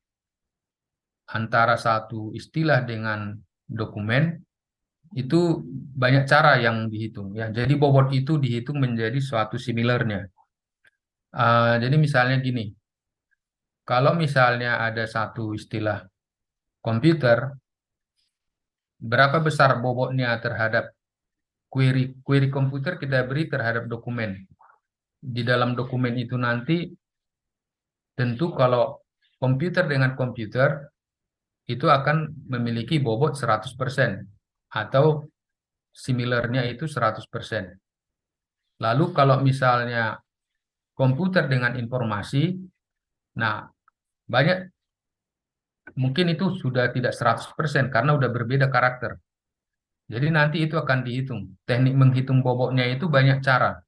antara satu istilah dengan dokumen itu banyak cara yang dihitung ya. Jadi bobot itu dihitung menjadi suatu similarnya. Jadi misalnya gini, kalau misalnya ada satu istilah komputer, berapa besar bobotnya terhadap query komputer kita beri terhadap dokumen. Di dalam dokumen itu nanti tentu kalau komputer dengan komputer itu akan memiliki bobot 100% atau similarnya itu 100%. Lalu kalau misalnya komputer dengan informasi, nah banyak mungkin itu sudah tidak 100% karena udah berbeda karakter. Jadi nanti itu akan dihitung. Teknik menghitung bobotnya itu banyak cara.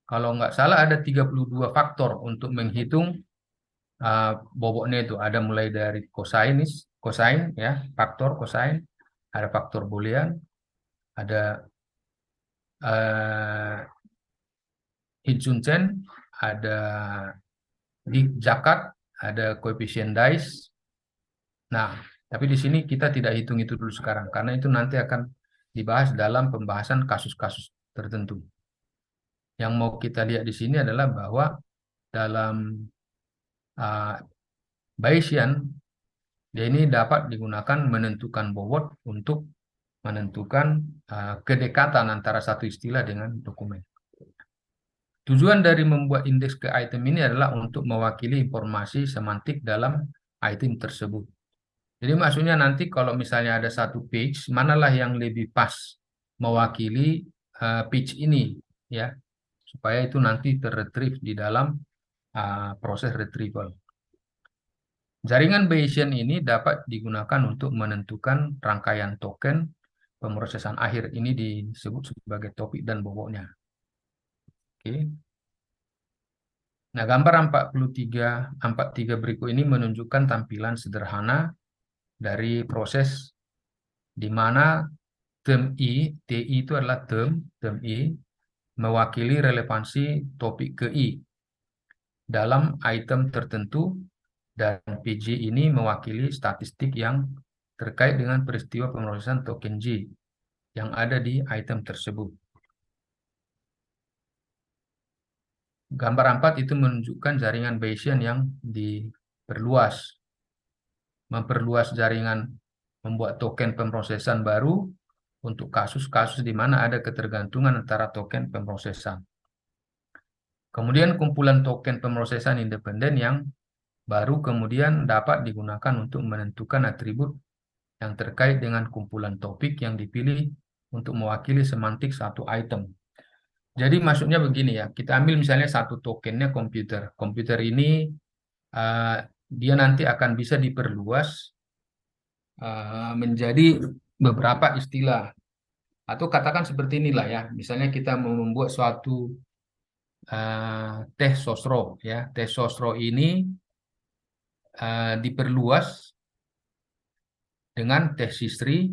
Kalau nggak salah ada 32 faktor untuk menghitung bobotnya itu. Ada mulai dari cosine ya, faktor cosine, ada faktor boolean, ada uh, Hitchunsen, ada Jakat, ada koefisien Dice. Nah, tapi di sini kita tidak hitung itu dulu sekarang, karena itu nanti akan dibahas dalam pembahasan kasus-kasus tertentu. Yang mau kita lihat di sini adalah bahwa dalam uh, Bayesian, dia ini dapat digunakan menentukan bobot untuk menentukan kedekatan antara satu istilah dengan dokumen. Tujuan dari membuat indeks ke item ini adalah untuk mewakili informasi semantik dalam item tersebut. Jadi maksudnya nanti kalau misalnya ada satu page, manalah yang lebih pas mewakili page ini, ya, supaya itu nanti terretrieve di dalam proses retrieval. Jaringan Bayesian ini dapat digunakan untuk menentukan rangkaian token pemrosesan akhir. Ini disebut sebagai topik dan bobotnya. Oke. Nah, gambar 43 berikut ini menunjukkan tampilan sederhana dari proses di mana term I, TI itu adalah term I, mewakili relevansi topik ke I dalam item tertentu, dan PG ini mewakili statistik yang terkait dengan peristiwa pemrosesan token J yang ada di item tersebut. Gambar 4 itu menunjukkan jaringan Bayesian yang diperluas. Memperluas jaringan, membuat token pemrosesan baru untuk kasus-kasus di mana ada ketergantungan antara token pemrosesan. Kemudian kumpulan token pemrosesan independen yang baru kemudian dapat digunakan untuk menentukan atribut yang terkait dengan kumpulan topik yang dipilih untuk mewakili semantik satu item. Jadi maksudnya begini ya, kita ambil misalnya satu tokennya komputer. Komputer ini uh, dia nanti akan bisa diperluas menjadi beberapa istilah. Atau katakan seperti inilah ya, misalnya kita mau membuat suatu teh sosro ya. Teh sosro ini diperluas dengan teh sisri,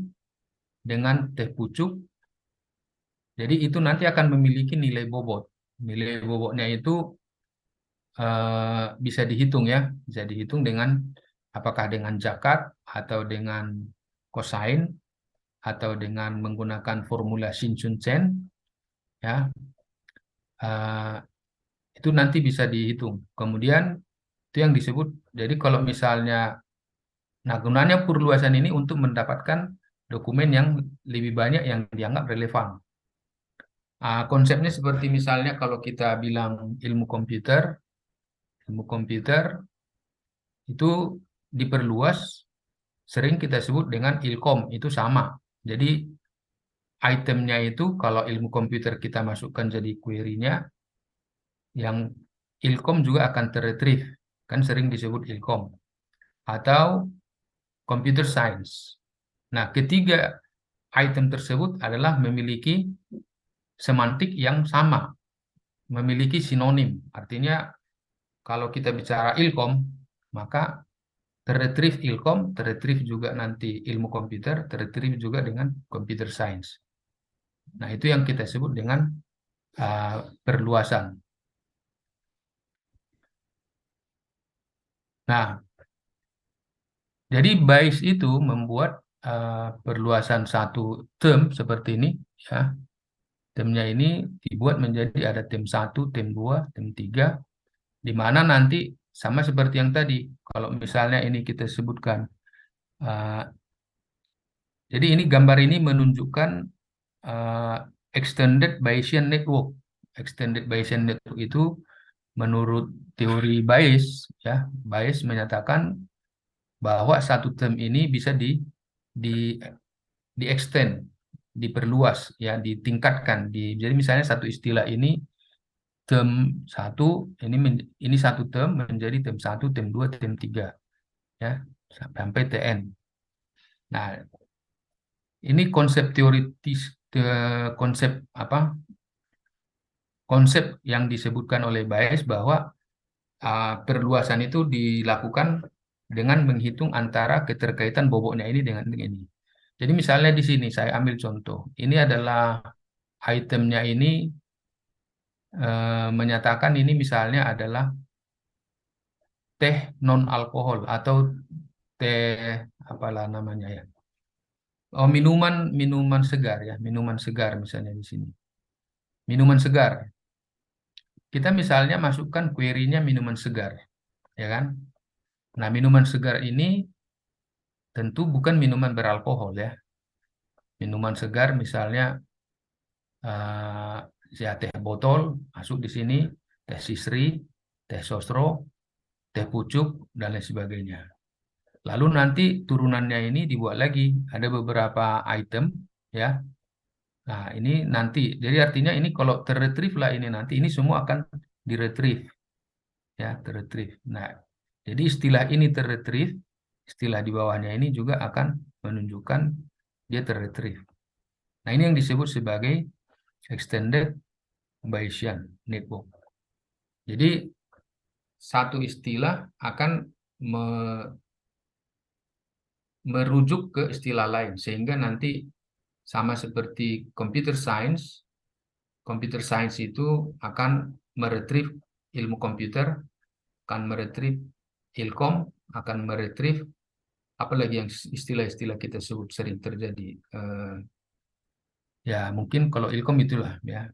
dengan teh pucuk. Jadi itu nanti akan memiliki nilai bobot. Nilai bobotnya itu bisa dihitung ya, bisa dihitung dengan apakah dengan zakat atau dengan cosine atau dengan menggunakan formula Shinshun-sen ya. eh, itu nanti bisa dihitung. Kemudian itu yang disebut. Jadi kalau misalnya, nah gunanya perluasan ini untuk mendapatkan dokumen yang lebih banyak yang dianggap relevan. Konsepnya seperti misalnya kalau kita bilang ilmu komputer itu diperluas, sering kita sebut dengan ilkom, itu sama. Jadi itemnya itu kalau ilmu komputer kita masukkan jadi query-nya, yang ilkom juga akan terretrieve, kan sering disebut ilkom. Atau computer science. Nah, ketiga item tersebut adalah memiliki semantik yang sama, memiliki sinonim. Artinya kalau kita bicara ilkom, maka terretrieve ilkom, terretrieve juga nanti ilmu komputer, terretrieve juga dengan computer science. Nah, itu yang kita sebut dengan perluasan. Nah, jadi Bayes itu membuat perluasan satu term seperti ini, ya. Termnya ini dibuat menjadi ada tem 1, tem 2, tem 3, di mana nanti sama seperti yang tadi. Kalau misalnya ini kita sebutkan, uh, jadi ini gambar ini menunjukkan uh, extended Bayesian network. Extended Bayesian network itu menurut teori Bayes, ya, Bayes menyatakan bahwa satu term ini bisa di di extend, diperluas, ya, ditingkatkan. Jadi misalnya satu istilah ini term satu, ini satu term menjadi term satu, term 2, term 3, ya, sampai TN. Nah, ini konsep teoritis, konsep apa? Konsep yang disebutkan oleh Bayes bahwa perluasan itu dilakukan dengan menghitung antara keterkaitan bobotnya ini dengan ini. Jadi misalnya di sini saya ambil contoh. Ini adalah itemnya ini menyatakan ini misalnya adalah teh non alkohol atau teh apalah namanya ya. Oh, minuman segar ya, minuman segar misalnya di sini. Minuman segar. Kita misalnya masukkan query-nya minuman segar, ya kan? Nah, minuman segar ini tentu bukan minuman beralkohol ya. Minuman segar misalnya ya teh botol masuk di sini, teh sisri, teh sosro, teh pucuk dan lain sebagainya. Lalu nanti turunannya ini dibuat lagi, ada beberapa item ya. Nah, ini nanti, jadi artinya ini kalau terretrieve lah ini nanti, ini semua akan diretrieve, ya, terretrieve. Nah, jadi istilah ini terretrieve, istilah di bawahnya ini juga akan menunjukkan dia terretrieve. Nah, ini yang disebut sebagai extended Bayesian network. Jadi satu istilah akan merujuk ke istilah lain, sehingga nanti sama seperti computer science itu akan meretrieve ilmu komputer, akan meretrieve ilkom, akan meretrieve apalagi yang istilah-istilah kita sebut sering terjadi. Ya mungkin kalau ilkom itulah ya.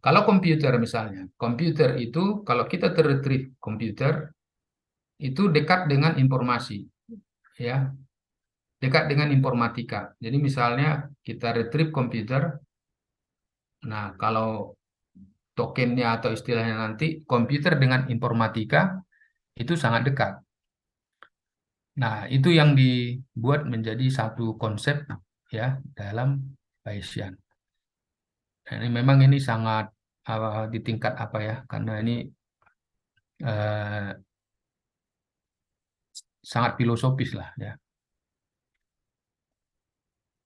Kalau komputer misalnya, komputer itu kalau kita terretrieve komputer itu dekat dengan informasi, ya, dekat dengan informatika. Jadi misalnya kita retrieve komputer, nah kalau tokennya atau istilahnya nanti komputer dengan informatika itu sangat dekat. Nah, itu yang dibuat menjadi satu konsep ya dalam Bayesian. Nah, ini memang ini sangat di tingkat apa ya? Karena ini eh, sangat filosofis lah ya.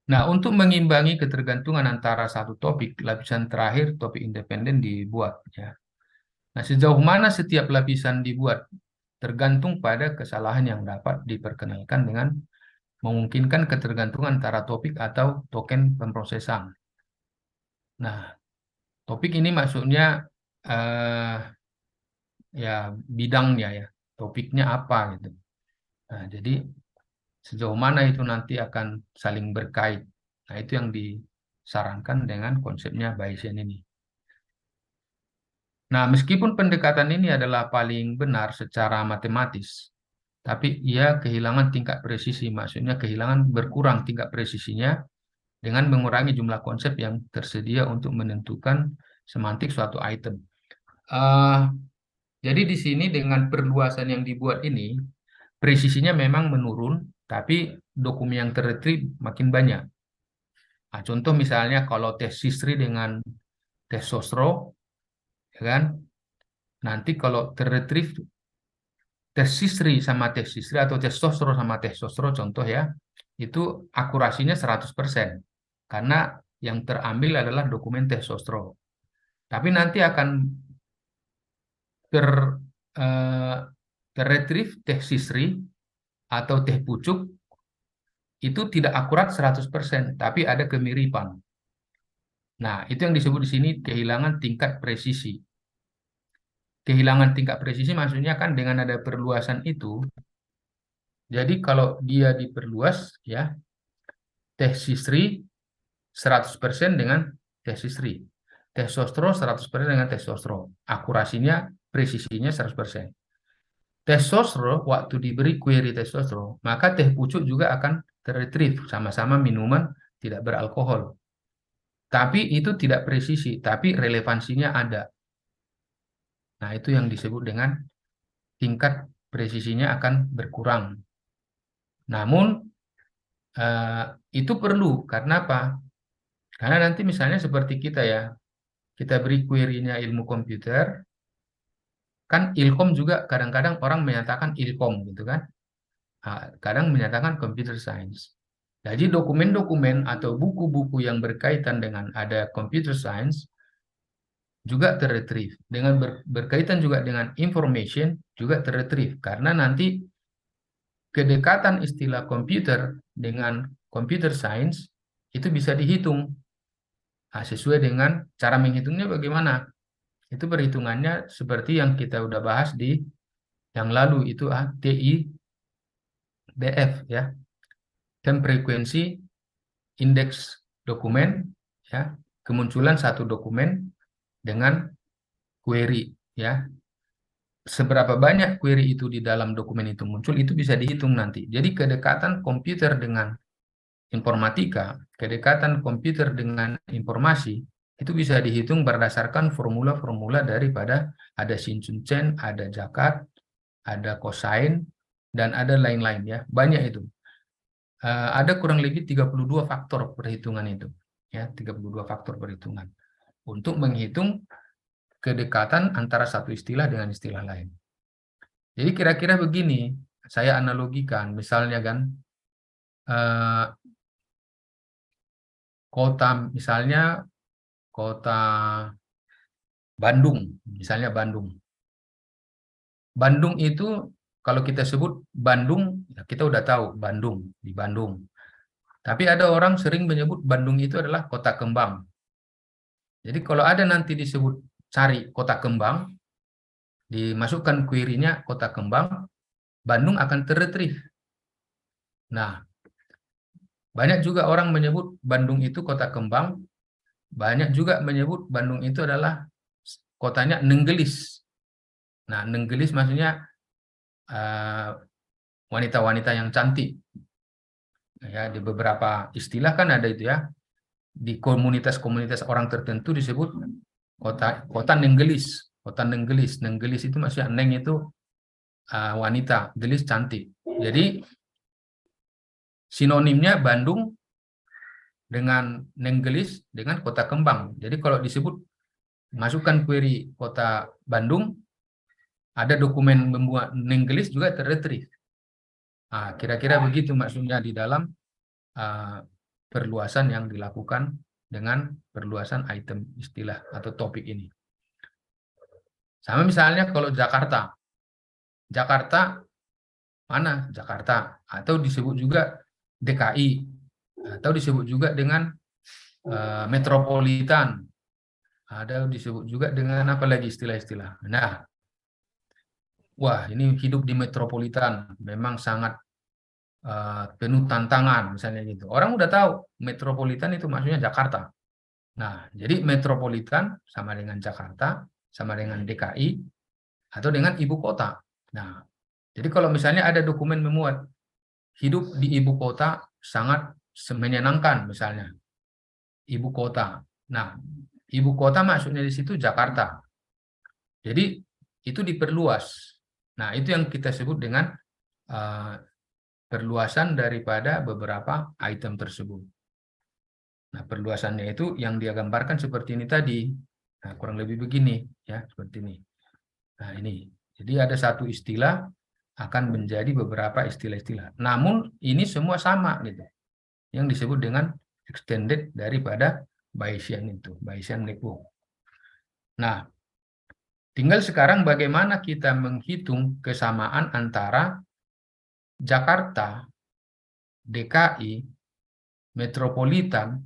Nah, untuk mengimbangi ketergantungan antara satu topik, lapisan terakhir topik independen dibuat ya. Nah, sejauh mana setiap lapisan dibuat tergantung pada kesalahan yang dapat diperkenalkan dengan memungkinkan ketergantungan antara topik atau token pemrosesan. Nah, topik ini maksudnya eh, ya bidangnya ya, topiknya apa gitu. Nah, jadi sejauh mana itu nanti akan saling berkait. Nah, itu yang disarankan dengan konsepnya Bayesian ini. Nah, meskipun pendekatan ini adalah paling benar secara matematis, tapi ia kehilangan tingkat presisi, maksudnya kehilangan berkurang tingkat presisinya dengan mengurangi jumlah konsep yang tersedia untuk menentukan semantik suatu item. Eh, jadi di sini dengan perluasan yang dibuat ini, presisinya memang menurun, tapi dokumen yang terretrieve makin banyak. Nah, contoh misalnya kalau tes Sisri dengan tes Sosro, ya kan? Nanti kalau terretrieve tes Sisri sama tes Sisri atau tes Sosro sama tes Sosro contoh ya, itu akurasinya 100%. Karena yang terambil adalah dokumen tes Sosro. Tapi nanti akan ter eh, terretrieve teh sisri atau teh pucuk itu tidak akurat 100%, tapi ada kemiripan. Nah, itu yang disebut di sini kehilangan tingkat presisi. Kehilangan tingkat presisi maksudnya kan dengan ada perluasan itu, jadi kalau dia diperluas ya, teh sisri 100% dengan teh sisri. Teh sostro 100% dengan teh sostro. Akurasinya, presisinya 100%. Tes sosro, waktu diberi query tes sosro, maka teh pucuk juga akan terretrieve sama-sama minuman tidak beralkohol. Tapi itu tidak presisi, tapi relevansinya ada. Nah, itu yang disebut dengan tingkat presisinya akan berkurang. Namun, eh, itu perlu, karena apa? Karena nanti misalnya seperti kita ya, kita beri query-nya ilmu komputer, kan ilkom juga kadang-kadang orang menyatakan ilkom gitu kan. Kadang menyatakan computer science. Jadi dokumen-dokumen atau buku-buku yang berkaitan dengan ada computer science juga terretrieve. Dengan berkaitan juga dengan information juga terretrieve. Karena nanti kedekatan istilah komputer dengan computer science itu bisa dihitung. Nah, sesuai dengan cara menghitungnya bagaimana. Itu perhitungannya seperti yang kita udah bahas di yang lalu itu TIDF ya. Dan frekuensi indeks dokumen ya, kemunculan satu dokumen dengan query ya. Seberapa banyak query itu di dalam dokumen itu muncul itu bisa dihitung nanti. Jadi kedekatan komputer dengan informatika, kedekatan komputer dengan informasi itu bisa dihitung berdasarkan formula-formula daripada ada Shinchunchen, ada Jakat, ada cosine dan ada lain-lain ya. Banyak itu. Ada kurang lebih 32 faktor perhitungan itu. Ya, 32 faktor perhitungan untuk menghitung kedekatan antara satu istilah dengan istilah lain. Jadi kira-kira begini, saya analogikan, misalnya kan, eh, kota, misalnya kota Bandung, misalnya Bandung. Bandung itu, kalau kita sebut Bandung, ya kita udah tahu Bandung, di Bandung. Tapi ada orang sering menyebut Bandung itu adalah kota kembang. Jadi kalau ada nanti disebut cari kota kembang, dimasukkan query-nya kota kembang, Bandung akan terretrieve. Nah, banyak juga orang menyebut Bandung itu kota kembang banyak juga menyebut Bandung itu adalah kotanya Nenggelis. Nah, Nenggelis maksudnya eh, wanita-wanita yang cantik. Ya, di beberapa istilah kan ada itu ya. Di komunitas-komunitas orang tertentu disebut kota kota Nenggelis. Kota Nenggelis. Nenggelis itu maksudnya Neng itu wanita, gelis cantik. Jadi sinonimnya Bandung dengan Nenggelis dengan kota kembang. Jadi kalau disebut masukkan query kota Bandung, ada dokumen membuat Nenggelis juga terretrieve. Kira-kira begitu maksudnya di dalam uh, perluasan yang dilakukan dengan perluasan item istilah atau topik ini. Sama misalnya kalau Jakarta. Jakarta mana? Jakarta. Atau disebut juga DKI. Atau disebut juga dengan metropolitan. Ada disebut juga dengan apa lagi istilah-istilah. Nah, wah ini hidup di metropolitan memang sangat penuh tantangan misalnya gitu. Orang udah tahu metropolitan itu maksudnya Jakarta. Nah, jadi metropolitan sama dengan Jakarta, sama dengan DKI, atau dengan ibu kota. Nah, jadi kalau misalnya ada dokumen memuat hidup di ibu kota sangat menyenangkan misalnya, ibu kota. Nah, ibu kota maksudnya di situ Jakarta. Jadi itu diperluas. Nah, itu yang kita sebut dengan uh, perluasan daripada beberapa item tersebut. Nah, perluasannya itu yang dia gambarkan seperti ini tadi. Nah, kurang lebih begini, ya, seperti ini. Nah, ini. Jadi ada satu istilah akan menjadi beberapa istilah-istilah. Namun ini semua sama gitu. Yang disebut dengan extended daripada Bayesian itu, Bayesian network. Nah, tinggal sekarang bagaimana kita menghitung kesamaan antara Jakarta, DKI, metropolitan,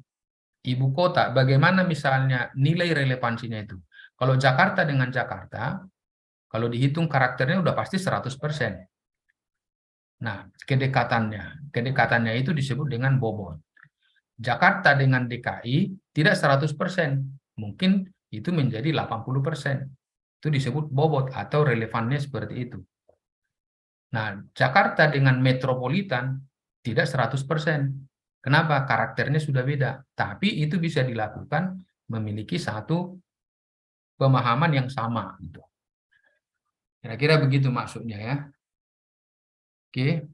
ibu kota, bagaimana misalnya nilai relevansinya itu. Kalau Jakarta dengan Jakarta, kalau dihitung karakternya udah pasti 100%. Nah, kedekatannya itu disebut dengan bobot. Jakarta dengan DKI tidak 100%, mungkin itu menjadi 80%. Itu disebut bobot atau relevannya seperti itu. Nah, Jakarta dengan metropolitan tidak 100%. Kenapa? Karakternya sudah beda. Tapi itu bisa dilakukan memiliki satu pemahaman yang sama. Gitu. Kira-kira begitu maksudnya ya. Oke,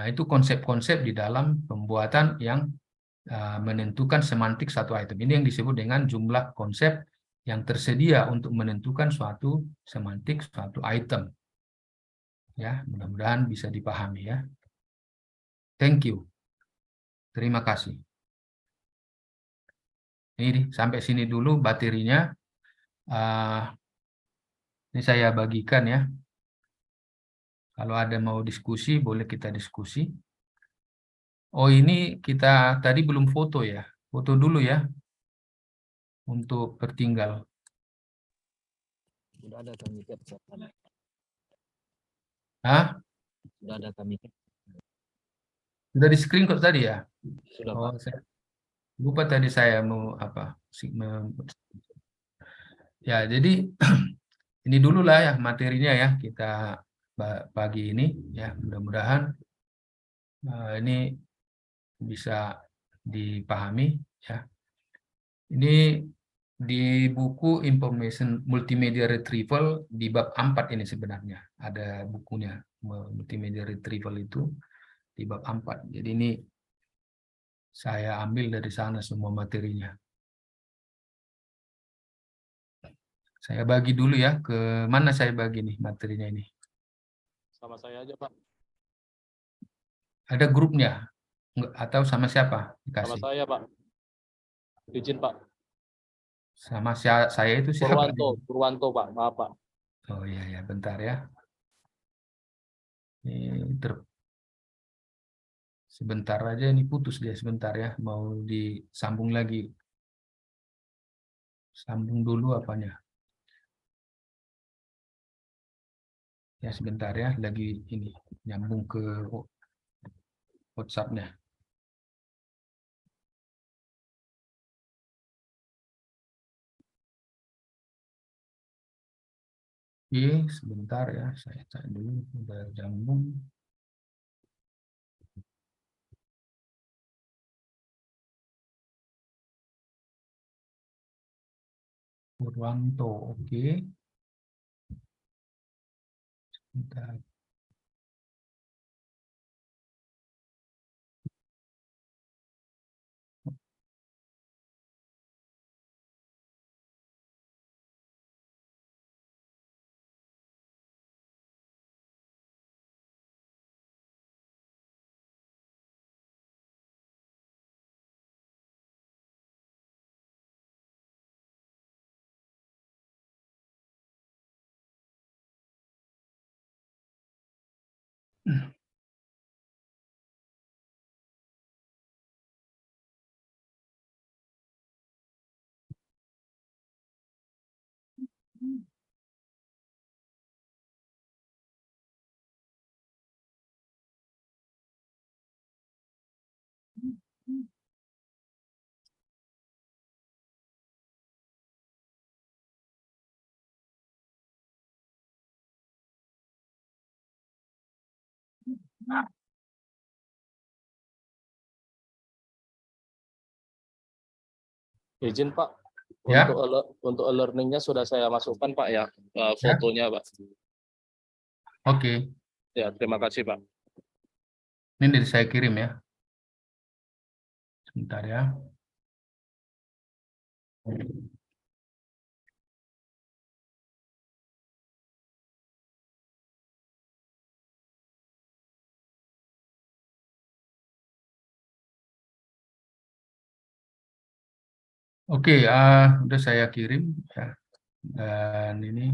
itu konsep-konsep di dalam pembuatan yang menentukan semantik satu item. Ini yang disebut dengan jumlah konsep yang tersedia untuk menentukan suatu semantik suatu item. Ya, mudah-mudahan bisa dipahami ya. Thank you. Terima kasih. Ini sampai sini dulu materinya. Ini saya bagikan ya. Kalau ada mau diskusi, boleh kita diskusi. Oh, ini kita tadi belum foto ya. Foto dulu ya untuk tertinggal. Sudah ada kami capture. Hah? Sudah ada kami capture. Sudah di screenshot tadi ya? Sudah, Oh, Pak. saya lupa tadi saya mau apa? Ya, jadi ini dulu lah ya materinya ya kita pagi ini ya. Mudah-mudahan ini bisa dipahami ya. Ini di buku Information Multimedia Retrieval di bab 4 ini sebenarnya. Ada bukunya Multimedia Retrieval itu di bab 4. Jadi ini saya ambil dari sana semua materinya. Saya bagi dulu ya, ke mana saya bagi nih materinya ini. Sama saya aja, Pak. Ada grupnya atau sama siapa Sama dikasih? saya, Pak. Izin, Pak. Sama saya itu siapa? Purwanto, Pak. Maaf, Pak. Oh iya ya, bentar ya. Sebentar aja ini putus dia sebentar ya, mau disambung lagi. Sambung dulu apanya? Ya sebentar ya, lagi ini nyambung ke WhatsApp-nya. Oke, sebentar ya, saya cek dulu udah nyambung. Purwanto, oke. Sebentar. Izin Pak, Ya, untuk e-learningnya sudah saya masukkan Pak ya, ya, fotonya Pak. oke. Ya, terima kasih Pak. Ini dari saya kirim ya. Sebentar ya. Oke, udah saya kirim ya. Dan ini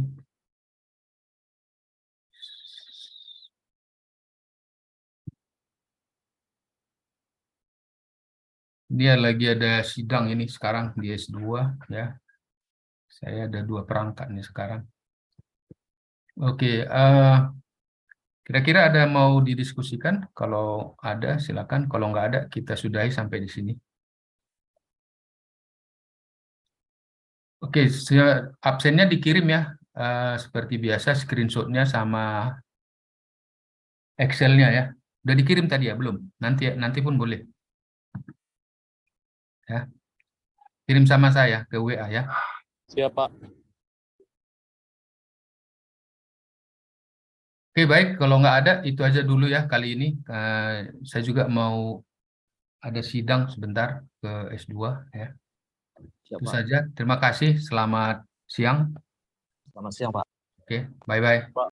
dia lagi ada sidang ini sekarang di S2 ya. Saya ada 2 perangkat nih sekarang. Oke, kira-kira ada mau didiskusikan? Kalau ada silakan. Kalau nggak ada kita sudahi sampai di sini. Oke, absennya dikirim ya. Seperti biasa screenshotnya sama Excel-nya ya. Udah dikirim tadi ya, belum? Nanti pun boleh. Ya. Kirim sama saya ke WA ya. Siap Pak. Oke, baik. Kalau nggak ada, itu aja dulu ya kali ini. Saya juga mau ada sidang sebentar ke S2 ya. Siap, Itu Pak. saja. Terima kasih. Selamat siang. Selamat siang, Pak. Oke, bye-bye.